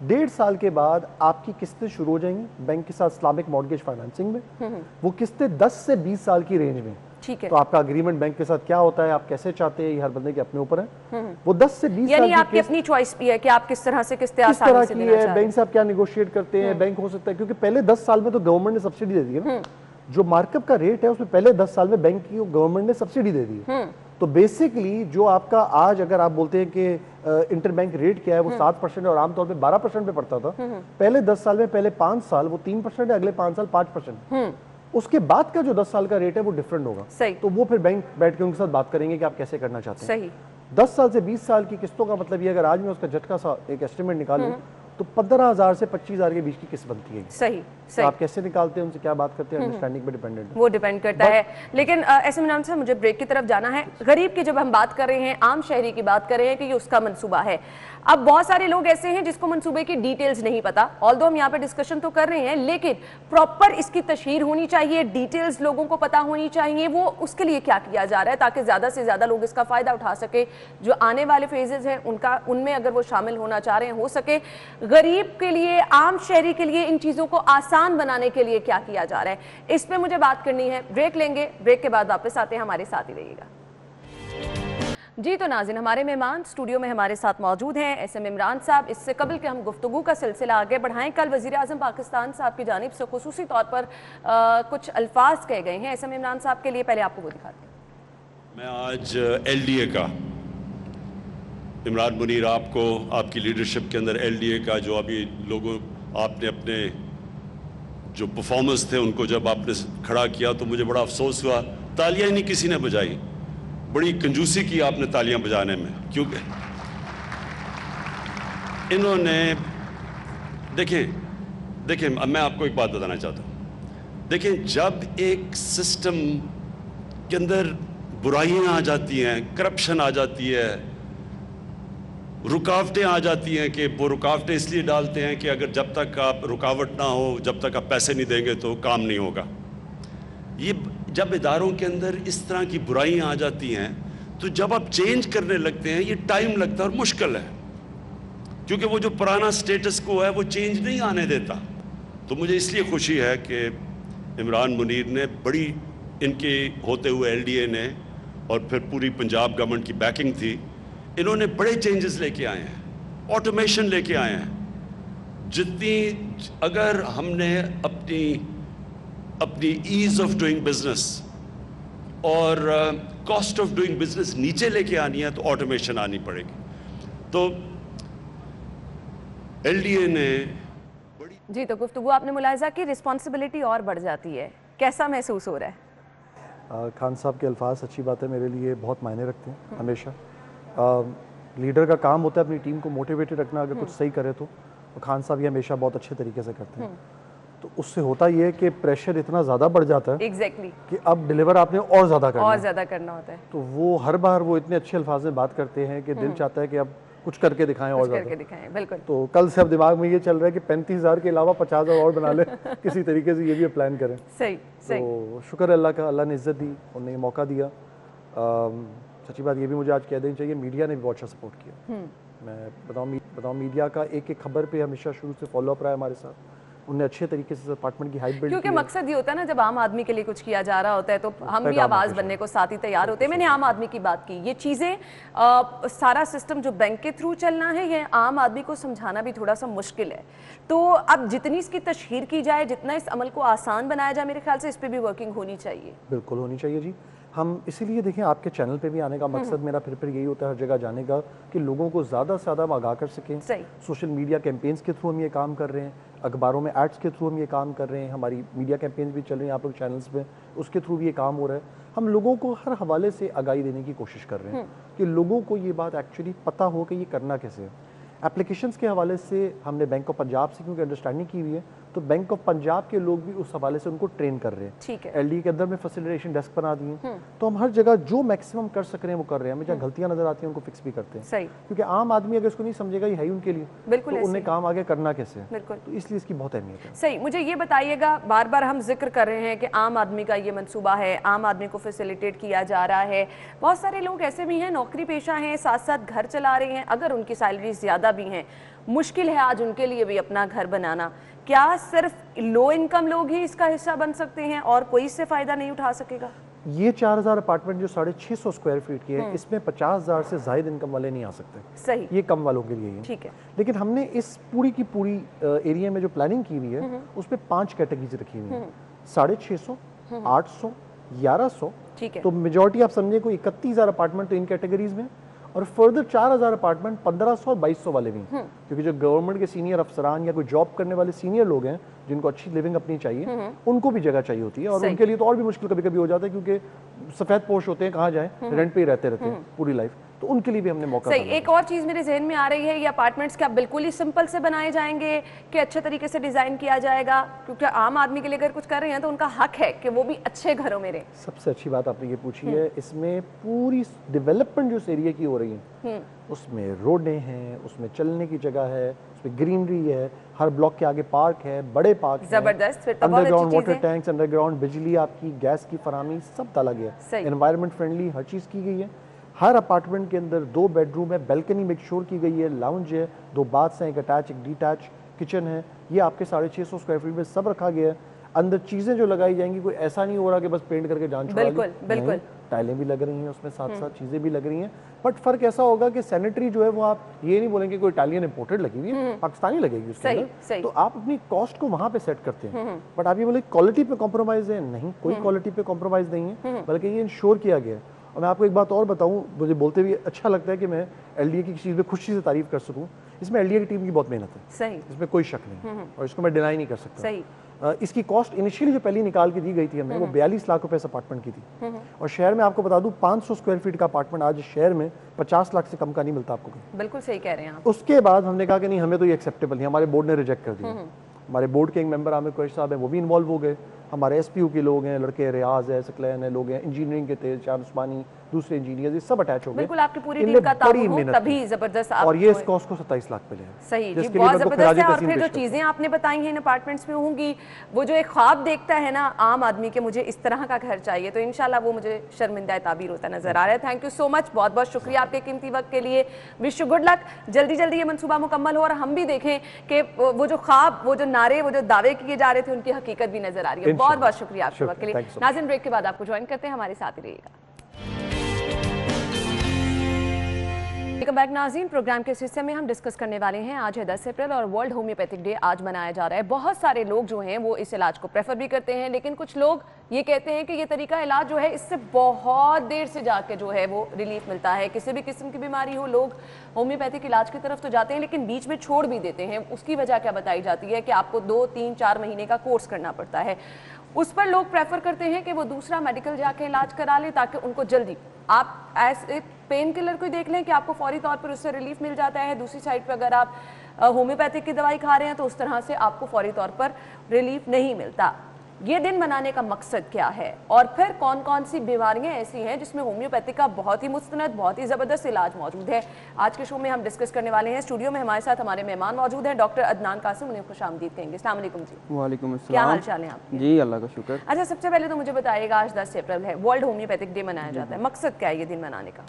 1.5 साल के बाद आपकी किस्तें शुरू हो जाएंगी बैंक के साथ इस्लामिक मॉर्गेज फाइनेंसिंग में, वो किस्तें 10 से 20 साल की रेंज में। ठीक है। तो आपका एग्रीमेंट बैंक के साथ क्या होता है, आप कैसे चाहते हैं, ये हर बंदे के अपने ऊपर है। वो 10 से 20 यानी साल आपकी अपनी चॉइस भी है कि आप किस तरह से किस्तें किस तरह आसानी से की देना है, चाहते बैंक से आप क्या निगोशिएट करते हैं। बैंक हो सकता है क्योंकि पहले 10 साल में तो गवर्नमेंट ने सब्सिडी दे दी है ना, जो मार्कअप का रेट है उसमें पहले 10 साल में बैंक की गवर्नमेंट ने सब्सिडी दे दी है। तो बेसिकली जो आपका आज अगर आप बोलते हैं कि इंटरबैंक रेट क्या है वो 7% और आमतौर पे 12% पे पड़ता था, पहले 10 साल में पहले 5 साल वो 3% है, अगले 5 साल 5%। उसके बाद का जो 10 साल का रेट है वो डिफरेंट होगा। सही। तो वो फिर बैंक बैठ के उनके साथ बात करेंगे कि आप कैसे करना चाहते हैं। सही। 10 साल से 20 साल की किस्तों का मतलब ये, अगर आज मैं उसका झटका सा एक एस्टिमेट निकालूं तो 15,000 से 25,000 के बीच की किस्त बनती है। सही। तो सही। आप कैसे निकालते हैं, उनसे क्या बात करते हैं, अंडरस्टैंडिंग पे डिपेंडेंट है। वो डिपेंड करता है। लेकिन ऐसे में नाम से मुझे ब्रेक की तरफ जाना है। गरीब की जब हम बात कर रहे हैं, आम शहरी की बात कर रहे हैं कि ये उसका मंसूबा है। अब बहुत सारे लोग ऐसे हैं जिसको मंसूबे की डिटेल्स नहीं पता, ऑल्दो हम यहाँ पे डिस्कशन तो कर रहे हैं, लेकिन प्रॉपर इसकी तशहीर होनी चाहिए, डिटेल्स लोगों को पता होनी चाहिए। वो उसके लिए क्या किया जा रहा है ताकि ज्यादा से ज्यादा लोग इसका फायदा उठा सके, जो आने वाले फेजेस हैं उनमें अगर वो शामिल होना चाह रहे हैं हो सके। गरीब के लिए, आम शहरी के लिए इन चीजों को आसान बनाने के लिए क्या किया जा रहा है, इस पे मुझे बात करनी है। ब्रेक लेंगे, ब्रेक के बाद वापस आते हैं, हमारे साथ ही रहिएगा। जी तो नाज़रीन, हमारे मेहमान स्टूडियो में हमारे साथ मौजूद हैं SM इमरान साहब। इससे कबल के हम गुफ्तगू का सिलसिला आगे बढ़ाएं, कल वज़ीर आज़म पाकिस्तान साहब की जानिब से खुसूसी तौर पर कुछ अल्फाज कहे गए हैं SM इमरान साहब के लिए। पहले आपको वो दिखाते हैं। मैं आज LDA का, इमरान मुनीर, आपको आपकी लीडरशिप के अंदर LDA का जो अभी लोगों आपने अपने जो परफॉर्मेंस थे उनको जब आपने खड़ा किया तो मुझे बड़ा अफसोस हुआ, तालियां ही नहीं किसी ने बजाई। बड़ी कंजूसी की आपने तालियां बजाने में, क्योंकि इन्होंने देखें मैं आपको एक बात बताना चाहता हूँ। देखें, जब एक सिस्टम के अंदर बुराइयां आ जाती हैं, करप्शन आ जाती है, रुकावटें आ जाती हैं, कि वो रुकावटें इसलिए डालते हैं कि अगर जब तक आप रुकावट ना हो, जब तक आप पैसे नहीं देंगे तो काम नहीं होगा। ये जब इदारों के अंदर इस तरह की बुराइयां आ जाती हैं तो जब आप चेंज करने लगते हैं ये टाइम लगता है और मुश्किल है, क्योंकि वो जो पुराना स्टेटस को है वो चेंज नहीं आने देता। तो मुझे इसलिए खुशी है कि इमरान मुनीर ने, बड़ी इनके होते हुए LDA ने और फिर पूरी पंजाब गवर्नमेंट की बैकिंग थी, इन्होंने बड़े चेंजेस लेके आए हैं, ऑटोमेशन लेके आए हैं। जितनी अगर हमने अपनी ईज ऑफ डूइंग बिजनेस और कॉस्ट ऑफ डूइंग बिजनेस नीचे लेके आनी है तो ऑटोमेशन आनी पड़ेगी। तो LDA ने जी, तो गुफ्तगू आपने मुलाहिजा की, रिस्पॉन्सिबिलिटी और बढ़ जाती है, कैसा महसूस हो रहा है? खान साहब के अल्फाज, सच्ची बात है, मेरे लिए बहुत मायने रखते हैं हमेशा। लीडर का काम होता है अपनी टीम को मोटिवेटेड रखना, अगर कुछ सही करे तो खान साहब ये हमेशा बहुत अच्छे तरीके से करते हैं। तो उससे होता ये है कि प्रेशर इतना ज़्यादा बढ़ जाता है एग्जैक्टली कि अब डिलीवर आपने और ज़्यादा करना होता है। तो वो हर बार वो इतने अच्छे अल्फाज में बात करते हैं कि दिल चाहता है कि अब कुछ करके दिखाएं और ज़्यादा दिखाएं। बिल्कुल। तो कल से अब दिमाग में ये चल रहा है कि 35,000 के अलावा 50,000 और बना ले किसी तरीके से, ये भी प्लान करें। सही। तो शुक्र अल्लाह का, अल्लाह ने इज्जत दी, उन्हें मौका दिया। सच्ची बात ये भी मुझे आज कह देनी चाहिए, मीडिया ने भी बहुत अच्छा सपोर्ट किया। मैं बताऊँ मीडिया का एक खबर पे हमेशा शुरू से फॉलोअप रहा है हमारे साथ। उन्हें अच्छे तरीके से अपार्टमेंट की हाइट बिल्ड, क्योंकि मकसद ये होता है ना, जब आम आदमी के लिए कुछ किया जा रहा होता है तो हम भी आवाज़ बनने को साथ ही तैयार होते हैं। मैंने आम आदमी की बात की, ये चीज़ें सारा सिस्टम जो बैंक के थ्रू चलना है, ये आम आदमी को समझाना भी थोड़ा सा मुश्किल है। तो अब जितनी इसकी तशहीर की जाए, जितना इस अमल को आसान बनाया जाए, मेरे ख्याल से इस पर भी वर्किंग होनी चाहिए। बिल्कुल होनी चाहिए जी। हम इसीलिए देखें आपके चैनल पे भी आने का मकसद मेरा फिर यही होता है हर जगह जाने का कि लोगों को ज़्यादा से ज़्यादा हम आगाह कर सकें। सोशल मीडिया कैंपेन्स के थ्रू हम ये काम कर रहे हैं, अखबारों में एड्स के थ्रू हम ये काम कर रहे हैं, हमारी मीडिया कैंपेन्स भी चल रही हैं आप लोग चैनल्स पे, उसके थ्रू भी ये काम हो रहा है। हम लोगों को हर हवाले से आगाही देने की कोशिश कर रहे हैं कि लोगों को ये बात एक्चुअली पता हो कि ये करना कैसे है। एप्लीकेशंस के हवाले से हमने बैंक ऑफ पंजाब से क्योंकि अंडरस्टैंडिंग की हुई है, तो बैंक ऑफ पंजाब के लोग भी उस हवाले से उनको ट्रेन कर रहे हैं। ठीक है। एलडी के अंदर में फैसिलिटेशन डेस्क बना दिए, तो हम हर जगह जो मैक्सिमम कर सक रहे हैं वो कर रहे हैं। हमें जहाँ गलतियां नजर आती हैं उनको फिक्स भी करते हैं। सही। क्योंकि आम आदमी अगर इसको नहीं समझेगा ये है ही उनके लिए, बिल्कुल, तो उन्हें काम आगे करना कैसे है, बिल्कुल, तो इसलिए इसकी बहुत अहमियत है। सही। मुझे ये बताइएगा, बार बार हम जिक्र कर रहे हैं कि आम आदमी का ये मंसूबा है, आम आदमी को फैसिलिटेट किया जा रहा है। बहुत सारे लोग ऐसे भी हैं, नौकरी पेशा हैं, साथ साथ घर चला रहे हैं, अगर उनकी सैलरी ज़्यादा भी हैं, मुश्किल है आज उनके लिए भी अपना घर बनाना। क्या सिर्फ लो इनकम लोग ही इसका हिस्सा बन सकते हैं और कोई इससे फ़ायदा नहीं उठा सकेगा? ये 4000 अपार्टमेंट जो 650 स्क्वायर फीट की है, इसमें 50,000 से ज़ायद इनकम वाले नहीं आ सकते। सही। ये कम वालों के लिए ही। ठीक है। लेकिन हमने इस पूरी की पूरी एरिया में जो प्लानिंग की हुई है उसमें 5 कैटेगरीज रखी हुई हैं, 650, 800, 1100। ठीक है। तो मेजॉरिटी आप समझे कोई 31,000 अपार्टमेंट तो इन कैटेगरीज में, और फर्दर 4000 अपार्टमेंट 1500 और 2200 वाले भी, क्योंकि जो गवर्नमेंट के सीनियर अफसरान या कोई जॉब करने वाले सीनियर लोग हैं जिनको अच्छी लिविंग अपनी चाहिए, उनको भी जगह चाहिए होती है, और उनके लिए तो और भी मुश्किल कभी कभी हो जाता है क्योंकि सफेद पोश होते हैं, कहाँ जाएं, रेंट पे ही रहते हैं पूरी लाइफ, तो उनके लिए भी हमने मौका। सही। एक और चीज़ मेरे जहन में आ रही है, ये अपार्टमेंट्स क्या बिल्कुल ही सिंपल से बनाए जाएंगे कि अच्छे तरीके से डिज़ाइन किया जाएगा? क्योंकि आम आदमी के लिए अगर कुछ कर रहे हैं तो उनका हक है कि वो भी अच्छे घरों में रहे। सबसे अच्छी बात आपने ये पूछी है, इसमें पूरी डेवलपमेंट जो इस एरिया की हो रही है उसमें रोडें हैं, उसमें चलने की जगह है, उसमें ग्रीनरी है, हर ब्लॉक के आगे पार्क है, बड़े पार्क हैं, जबरदस्त, अंडरग्राउंड वाटर टैंक्स, अंडरग्राउंड बिजली, आपकी गैस की फराहमी सब डाला गया है, एनवायरनमेंट फ्रेंडली हर चीज़ की गई है। हर अपार्टमेंट के अंदर 2 बेडरूम है, बैल्कनी मेक श्योर की गई है, लाउंज है, 2 बाथ्स हैं, एक अटैच एक डिटैच किचन है, ये आपके 650 स्क्वायर फीट में सब रखा गया है। अंदर चीजें जो लगाई जाएंगी कोई ऐसा नहीं हो रहा कि बस पेंट करके जान छुड़ा ली, बिल्कुल टाइलें भी लग रही हैं उसमें, साथ साथ चीजें भी लग रही हैं। बट फर्क ऐसा होगा कि सैनिटरी जो है वो आप ये नहीं बोलेंगे कोई इटालियन इंपोर्टेड लगी हुई है, पाकिस्तानी लगेगी उसके अंदर, तो आप अपनी कॉस्ट को वहां पे सेट करते हैं। बट आप ये बोले क्वालिटी पे कॉम्प्रोमाइज है, नहीं, कोई क्वालिटी पे कॉम्प्रोमाइज नहीं है, बल्कि ये इंश्योर किया गया है। और मैं आपको एक बात और बताऊं, मुझे बोलते हुए अच्छा लगता है कि मैं एलडीए की चीज़ में खुशी से तारीफ कर सकूं, इसमें एलडीए की टीम की बहुत मेहनत है, सही, इसमें कोई शक नहीं, और इसको मैं डिनाई नहीं कर सकता। सही। इसकी कॉस्ट इनिशियली जो पहली निकाल के दी गई थी हमें, वो 42 लाख रुपए इस अपार्टमेंट की थी, और शहर में आपको बता दूं 500 स्क्वायर फीट का अपार्टमेंट आज शहर में 50 लाख से कम का नहीं मिलता आपको कहीं। बिल्कुल सही कह रहे हैं आप। उसके बाद हमने कहा कि नहीं, हमें तो ये एक्सेप्टेबल नहीं, हमारे बोर्ड ने रिजेक्ट कर दिया। हमारे बोर्ड के एक मेंबर आमिर कुरैशी साहब हैं, वो भी इन्वॉल्व हो गए, हमारे एसपीयू के लोग हैं, लड़के रियाज है, सकलैन है, लोग हैं इंजीनियरिंग के थे, चार उस्मानी, दूसरे इंजीनियर, ये सब अटैच हो गए। बिल्कुल आपकी पूरी टीम का ताउन हो, तभी जबरदस्त आप, और ये इस कॉस्ट को 27 लाख पे ले आए। सही जी, बहुत जबरदस्त है। और फिर जो चीजें आपने बताई हैं इन अपार्टमेंट्स में होंगी, वो जो एक ख्वाब देखता है ना आम आदमी के, मुझे इस तरह का घर चाहिए, तो इंशाल्लाह वो मुझे शर्मिंदा ताबीर होता नजर आ रहा है। थैंक यू सो मच, बहुत बहुत शुक्रिया आपके कीमती वक्त के लिए। विश यू गुड लक, जल्दी जल्दी ये मनसूबा मुकम्मल हो और हम भी देखें कि वो जो ख्वाब, वो जो नारे, वो जो दावे किए जा रहे थे, उनकी हकीकत भी नजर आ रही है। बहुत बहुत शुक्रिया आपके वक्त के लिए। नाज़रीन, ब्रेक के बाद आपको ज्वाइन करते हैं, हमारे साथ ही रहिएगा। वेलकम बैक नाज़रीन, प्रोग्राम के इस हिस्से में हम डिस्कस करने वाले हैं, आज है 10 अप्रैल और वर्ल्ड होम्योपैथिक डे आज मनाया जा रहा है। बहुत सारे लोग जो हैं वो इस इलाज को प्रेफर भी करते हैं, लेकिन कुछ लोग ये कहते हैं कि ये तरीका इलाज जो है इससे बहुत देर से जाके जो है वो रिलीफ मिलता है। किसी भी किस्म की बीमारी हो, लोग होम्योपैथिक इलाज की तरफ तो जाते हैं लेकिन बीच में छोड़ भी देते हैं। उसकी वजह क्या बताई जाती है कि आपको 2, 3, 4 महीने का कोर्स करना पड़ता है। उस पर लोग प्रेफर करते हैं कि वो दूसरा मेडिकल जाके इलाज करा ले, ताकि उनको जल्दी, आप ऐसे पेन किलर को देख लें कि आपको फौरी तौर पर उससे रिलीफ मिल जाता है। दूसरी साइड पर अगर आप होम्योपैथिक की दवाई खा रहे हैं तो उस तरह से आपको फौरी तौर पर रिलीफ नहीं मिलता। ये दिन मनाने का मकसद क्या है और फिर कौन कौन सी बीमारियां ऐसी हैं जिसमें होम्योपैथी का बहुत ही मुस्तनद, बहुत ही ज़बरदस्त इलाज मौजूद है, आज के शो में हम डिस्कस करने वाले हैं। स्टूडियो में हमारे साथ हमारे मेहमान मौजूद हैं, डॉक्टर अदनान कासिम, उन्हें खुशामदीद कहेंगे। अस्सलाम वालेकुम जी। वालेकुम अस्सलाम। क्या हाल चाल है आपके? जी अल्लाह का शुक्र। अच्छा, सबसे पहले तो मुझे बताइएगा, आज 10 अप्रैल है, वर्ल्ड होम्योपैथिक डे मनाया जाता है, मकसद क्या है ये दिन मनाने का?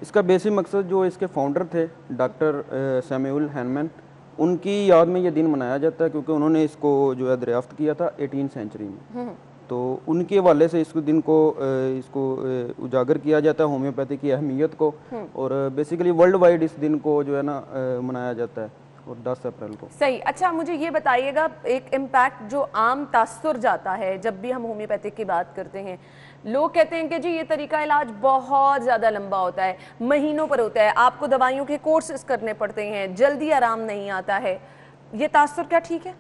इसका बेसिक मकसद, जो इसके फाउंडर थे डॉक्टर सैमुअल हैनमैन, उनकी याद में ये दिन मनाया जाता है क्योंकि उन्होंने इसको जो है दरियाफ्त किया था 18वीं सेंचुरी में। तो उनके हवाले से इस दिन को इसको उजागर किया जाता है, होम्योपैथी की अहमियत को, और बेसिकली वर्ल्ड वाइड इस दिन को जो है ना मनाया जाता है। और 10 अप्रैल को। सही। अच्छा, मुझे ये बताइएगा, एक इम्पैक्ट जो आम तासुर जाता है जब भी हम होम्योपैथिक की बात करते हैं, लोग कहते हैं कि जी ये तरीका इलाज बहुत ज़्यादा लंबा होता है, महीनों पर होता है, आपको दवाइयों के कोर्सेज करने पड़ते हैं, जल्दी आराम नहीं आता है। ये तासुर क्या ठीक है?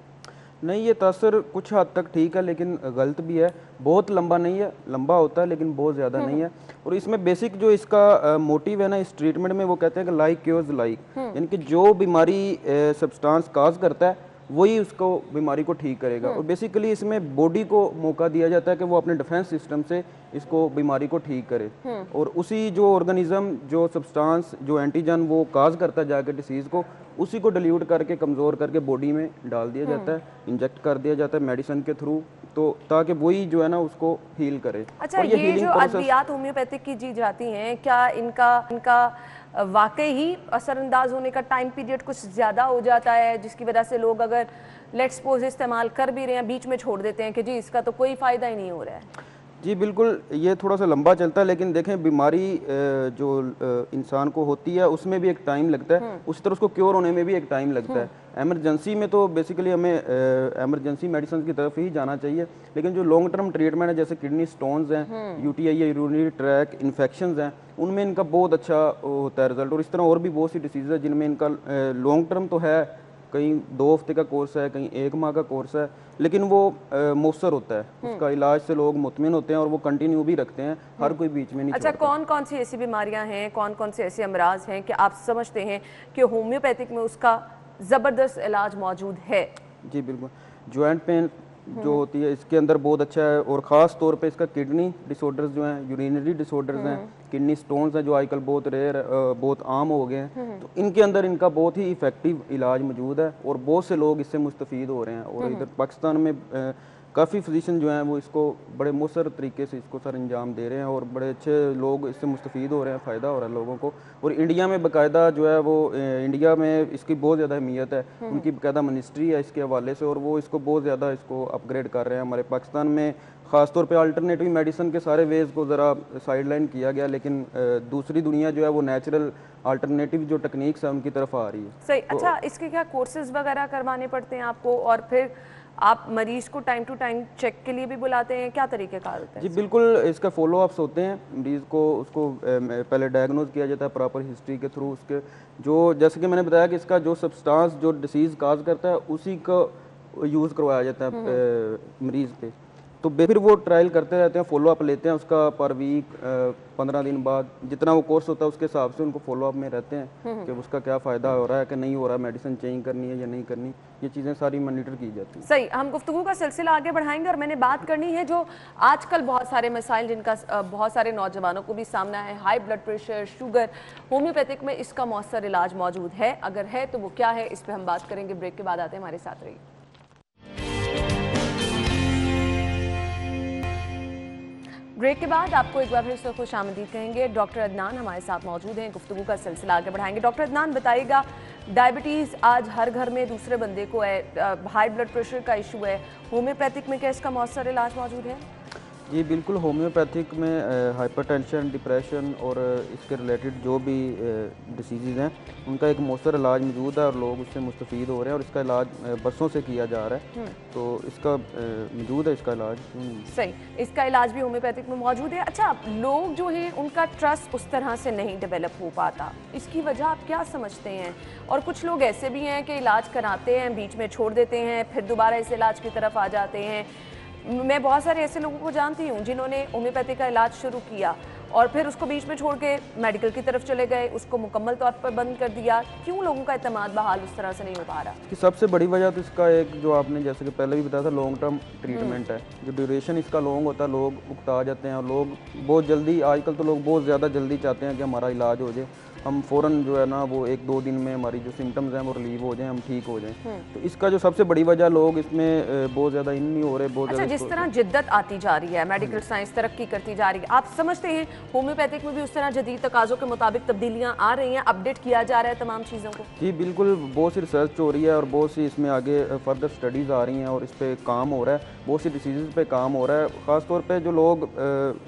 नहीं, ये तासर कुछ हद तक ठीक है लेकिन गलत भी है। बहुत लंबा नहीं है, लंबा होता है लेकिन बहुत ज़्यादा नहीं है। और इसमें बेसिक जो इसका मोटिव है ना इस ट्रीटमेंट में, वो कहते हैं कि लाइक क्योर्स लाइक, यानी कि जो बीमारी सब्सटेंस काज करता है वही उसको बीमारी को ठीक करेगा। और बेसिकली इसमें बॉडी को मौका दिया जाता है कि वो अपने डिफेंस सिस्टम से इसको बीमारी को ठीक करे, और उसी जो ऑर्गेनिज्म जो सब्सटेंस जो एंटीजन वो काज करता है जाके डिसीज़ को, उसी को डिल्यूट करके कमज़ोर करके बॉडी में डाल दिया जाता है, इंजेक्ट कर दिया जाता है मेडिसिन के थ्रू, तो ताकि वही जो है ना उसको हील करे। अच्छा, ये जो अद्वियात होम्योपैथिक की जी जाती हैं, क्या इनका वाकई ही असरअंदाज होने का टाइम पीरियड कुछ ज़्यादा हो जाता है, जिसकी वजह से लोग अगर लेट्स सपोज इस्तेमाल कर भी रहे हैं बीच में छोड़ देते हैं कि जी इसका तो कोई फ़ायदा ही नहीं हो रहा है? जी बिल्कुल, ये थोड़ा सा लंबा चलता है, लेकिन देखें बीमारी जो इंसान को होती है उसमें भी एक टाइम लगता है, उसी तरह उसको क्योर होने में भी एक टाइम लगता है। एमरजेंसी में तो बेसिकली हमें एमरजेंसी मेडिसिन की तरफ ही जाना चाहिए, लेकिन जो लॉन्ग टर्म ट्रीटमेंट है जैसे किडनी स्टोन्स हैं, यूटीआई या यूरिनरी ट्रैक इन्फेक्शंस हैं, उनमें इनका बहुत अच्छा होता है रिजल्ट। और इस तरह और भी बहुत सी डिसीज़ है जिनमें इनका लॉन्ग टर्म तो है, कहीं 2 हफ्ते का कोर्स है, कहीं 1 माह का कोर्स है, लेकिन वो मौसर होता है, उसका इलाज से लोग मुतमिन होते हैं और वो कंटिन्यू भी रखते हैं, हर कोई बीच में नहीं। अच्छा, कौन कौन सी ऐसी बीमारियां हैं, कौन कौन से ऐसे अमराज हैं कि आप समझते हैं कि होम्योपैथिक में उसका ज़बरदस्त इलाज मौजूद है? जी बिल्कुल, जॉइंट पेन जो होती है इसके अंदर बहुत अच्छा है, और ख़ास तौर पे इसका किडनी डिसऑर्डर्स जो हैं, यूरिनरी डिसऑर्डर्स हैं, किडनी स्टोन्स हैं जो आजकल बहुत रेयर बहुत आम हो गए हैं, तो इनके अंदर इनका बहुत ही इफेक्टिव इलाज मौजूद है और बहुत से लोग इससे मुस्तफ़ीद हो रहे हैं। और इधर पाकिस्तान में काफ़ी फिजिशियन जो हैं वो इसको बड़े मुसर तरीके से इसको सर अंजाम दे रहे हैं और बड़े अच्छे लोग इससे मुस्तफ़ीद हो रहे हैं, फ़ायदा हो रहा है लोगों को। और इंडिया में बाकायदा जो है वो इंडिया में इसकी बहुत ज़्यादा अहमियत है, उनकी बाकायदा मिनिस्ट्री है इसके हवाले से, और वो इसको बहुत ज़्यादा इसको अपग्रेड कर रहे हैं। हमारे पाकिस्तान में ख़ासतौर पे अल्टरनेटिव मेडिसिन के सारे वेज को ज़रा साइडलाइन किया गया, लेकिन दूसरी दुनिया जो है वो नेचुरल अल्टरनेटिव जो टेक्निक्स है उनकी तरफ आ रही है। सही। अच्छा, इसके क्या कोर्सेज वगैरह करवाने पड़ते हैं आपको, और फिर आप मरीज को टाइम टू टाइम चेक के लिए भी बुलाते हैं, क्या तरीक़ेकार होता है? जी बिल्कुल, इसका फॉलोअप्स होते हैं, मरीज़ को उसको पहले डायग्नोज किया जाता है प्रॉपर हिस्ट्री के थ्रू, उसके जो जैसे कि मैंने बताया कि इसका जो सब्सटेंस जो डिसीज़ काज करता है उसी का यूज़ करवाया जाता है मरीज़ पे, तो फिर वो ट्रायल करते रहते हैं, फॉलोअप लेते हैं उसका पर वीक 15 दिन बाद जितना वो कोर्स होता है उसके हिसाब से उनको फॉलोअप में रहते हैं कि उसका क्या फ़ायदा हो रहा है कि नहीं हो रहा है, मेडिसिन चेंज करनी है या नहीं करनी, ये चीज़ें सारी मॉनिटर की जाती हैं। सही। हम गुफ्तगू का सिलसिला आगे बढ़ाएंगे और मैंने बात करनी है जो आजकल बहुत सारे मसाइल जिनका बहुत सारे नौजवानों को भी सामना है, high blood pressure, sugar, homeopathic में इसका मौसर इलाज मौजूद है, अगर है तो वो क्या है, इस पर हम बात करेंगे। ब्रेक के बाद आते हैं, हमारे साथ रहिए। ब्रेक के बाद आपको एक बार फिर से खुशामदीद कहेंगे। डॉक्टर अदनान हमारे साथ मौजूद हैं, गुफ्तगू का सिलसिला आगे बढ़ाएंगे। डॉक्टर अदनान, बताइएगा, डायबिटीज़ आज हर घर में दूसरे बंदे को है, हाई ब्लड प्रेशर का इशू है, होम्योपैथिक में क्या इसका मौसर इलाज मौजूद है? जी बिल्कुल, होम्योपैथिक में हाइपरटेंशन, डिप्रेशन और इसके रिलेटेड जो भी डिसीज़ हैं उनका एक मौसर इलाज मौजूद है और लोग उससे मुस्तफ़ीद हो रहे हैं और इसका इलाज बरसों से किया जा रहा है, तो इसका मौजूद है इसका इलाज। सही, इसका इलाज भी होम्योपैथिक में मौजूद है। अच्छा, लोग जो है उनका ट्रस्ट उस तरह से नहीं डेवलप हो पाता, इसकी वजह आप क्या समझते हैं? और कुछ लोग ऐसे भी हैं कि इलाज कराते हैं, बीच में छोड़ देते हैं, फिर दोबारा इस इलाज की तरफ आ जाते हैं। मैं बहुत सारे ऐसे लोगों को जानती हूँ जिन्होंने होम्योपैथी का इलाज शुरू किया और फिर उसको बीच में छोड़ के मेडिकल की तरफ चले गए, उसको मुकम्मल तौर पर बंद कर दिया। क्यों लोगों का इत्तेमाद बहाल उस तरह से नहीं हो पा रहा? कि सबसे बड़ी वजह तो इसका एक जो आपने जैसे कि पहले भी बताया था, लॉन्ग टर्म ट्रीटमेंट है, जो ड्यूरेशन इसका लॉन्ग होता है, लोग उकता जाते हैं और लोग बहुत जल्दी, आजकल तो लोग बहुत ज़्यादा जल्दी चाहते हैं कि हमारा इलाज हो जाए, हम फ़ौरन जो है ना वो 1-2 दिन में हमारी जो सिम्टम्स हैं वो रिलीव हो जाएं, हम ठीक हो जाएं। तो इसका जो सबसे बड़ी वजह लोग इसमें बहुत ज़्यादा इन नहीं हो रहे, बहुत अच्छा, जिस तरह जिद्दत आती जा रही है, मेडिकल साइंस तरक्की करती जा रही है, आप समझते हैं होम्योपैथिक में भी उस तरह जदीद तकाज़ों के मुताबिक तब्दीलियाँ आ रही हैं, अपडेट किया जा रहा है तमाम चीज़ों को? जी बिल्कुल, बहुत सी रिसर्च हो रही है और बहुत सी इसमें आगे फर्दर स्टडीज़ आ रही हैं और इस पर काम हो रहा है, बहुत सी डिसीज़ पे काम हो रहा है। ख़ासतौर पर जो लोग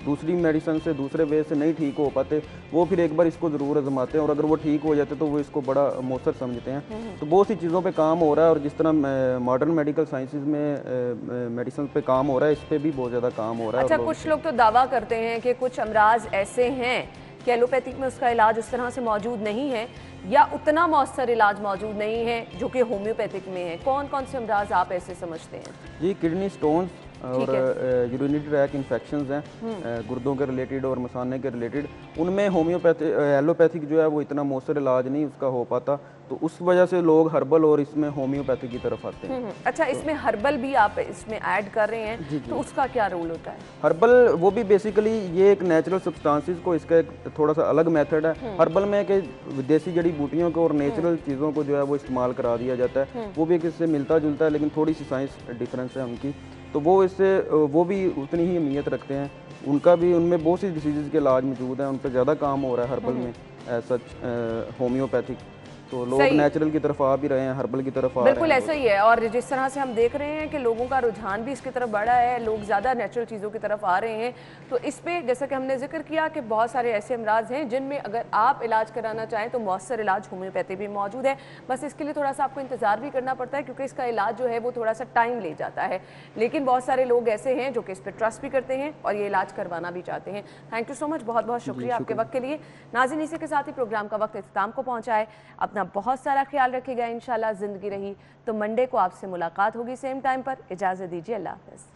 दूसरी मेडिसिन से, दूसरे वे से नहीं ठीक हो पाते, वो फिर एक बार इसको ज़रूर आजमा दिखाते हैं और अगर वो ठीक हो जाते तो वो इसको बड़ा मौसर समझते हैं। तो बहुत सी चीज़ों पे काम हो रहा है और जिस तरह मॉडर्न मेडिकल साइंसेज में मेडिसिन पे काम हो रहा है, इस पे भी बहुत ज़्यादा काम हो रहा है। अच्छा, कुछ लोग तो दावा करते हैं कि कुछ अमराज ऐसे हैं कि एलोपैथिक में उसका इलाज उस तरह से मौजूद नहीं है या उतना मौसर इलाज मौजूद नहीं है जो कि होम्योपैथिक में है। कौन कौन से अमराज आप ऐसे समझते हैं? जी, किडनी स्टोन्स और यूरिनरी ट्रैक इन्फेक्शंस हैं गुर्दों के रिलेटेड और मसाने के रिलेटेड, उनमें एलोपैथिक जो है वो इतना मौसर इलाज नहीं उसका हो पाता, तो उस वजह से लोग हर्बल और इसमें होम्योपैथिक की तरफ आते हैं। अच्छा, इसमें हर्बल भी आप इसमें ऐड कर रहे हैं, तो उसका क्या रोल होता है? हर्बल वो भी बेसिकली ये एक नेचुरल सब्सटेंसेस को, इसका एक थोड़ा सा अलग मेथड है। हर्बल में कि विदेशी जड़ी बूटियों को और नेचुरल चीज़ों को जो है वो इस्तेमाल करा दिया जाता है, वो भी एक इससे मिलता जुलता है लेकिन थोड़ी सी साइंस डिफरेंस है उनकी, तो वो इससे वो भी उतनी ही अहमियत रखते हैं। उनका भी उनमें बहुत सी डिसीज़ के इलाज मौजूद हैं, उन पर ज़्यादा काम हो रहा है हर्बल में सच होम्योपैथिक, तो लोग नेचुरल की तरफ आ भी रहे हैं, हर्बल की तरफ आ रहे हैं। बिल्कुल ऐसा ही है, और जिस तरह से हम देख रहे हैं कि लोगों का रुझान भी इसकी तरफ बढ़ा है, लोग ज़्यादा नेचुरल चीज़ों की तरफ आ रहे हैं, तो इस पे जैसा कि हमने जिक्र किया कि बहुत सारे ऐसे अमराज हैं जिनमें अगर आप इलाज कराना चाहें तो मौसर इलाज होम्योपैथी भी मौजूद है। बस इसके लिए थोड़ा सा आपको इंतज़ार भी करना पड़ता है क्योंकि इसका इलाज जो है वो थोड़ा सा टाइम ले जाता है, लेकिन बहुत सारे लोग ऐसे हैं जो कि इस पर ट्रस्ट भी करते हैं और ये इलाज करवाना भी चाहते हैं। थैंक यू सो मच, बहुत बहुत शुक्रिया आपके वक्त के लिए। नाज़रीन, इसी के साथ ही प्रोग्राम का वक्त इख्तिताम को पहुँचा है। अपना बहुत सारा ख्याल रखिएगा। इंशाल्लाह ज़िंदगी रही तो मंडे को आपसे मुलाकात होगी सेम टाइम पर। इजाज़त दीजिए, अल्लाह हाफ़िज़।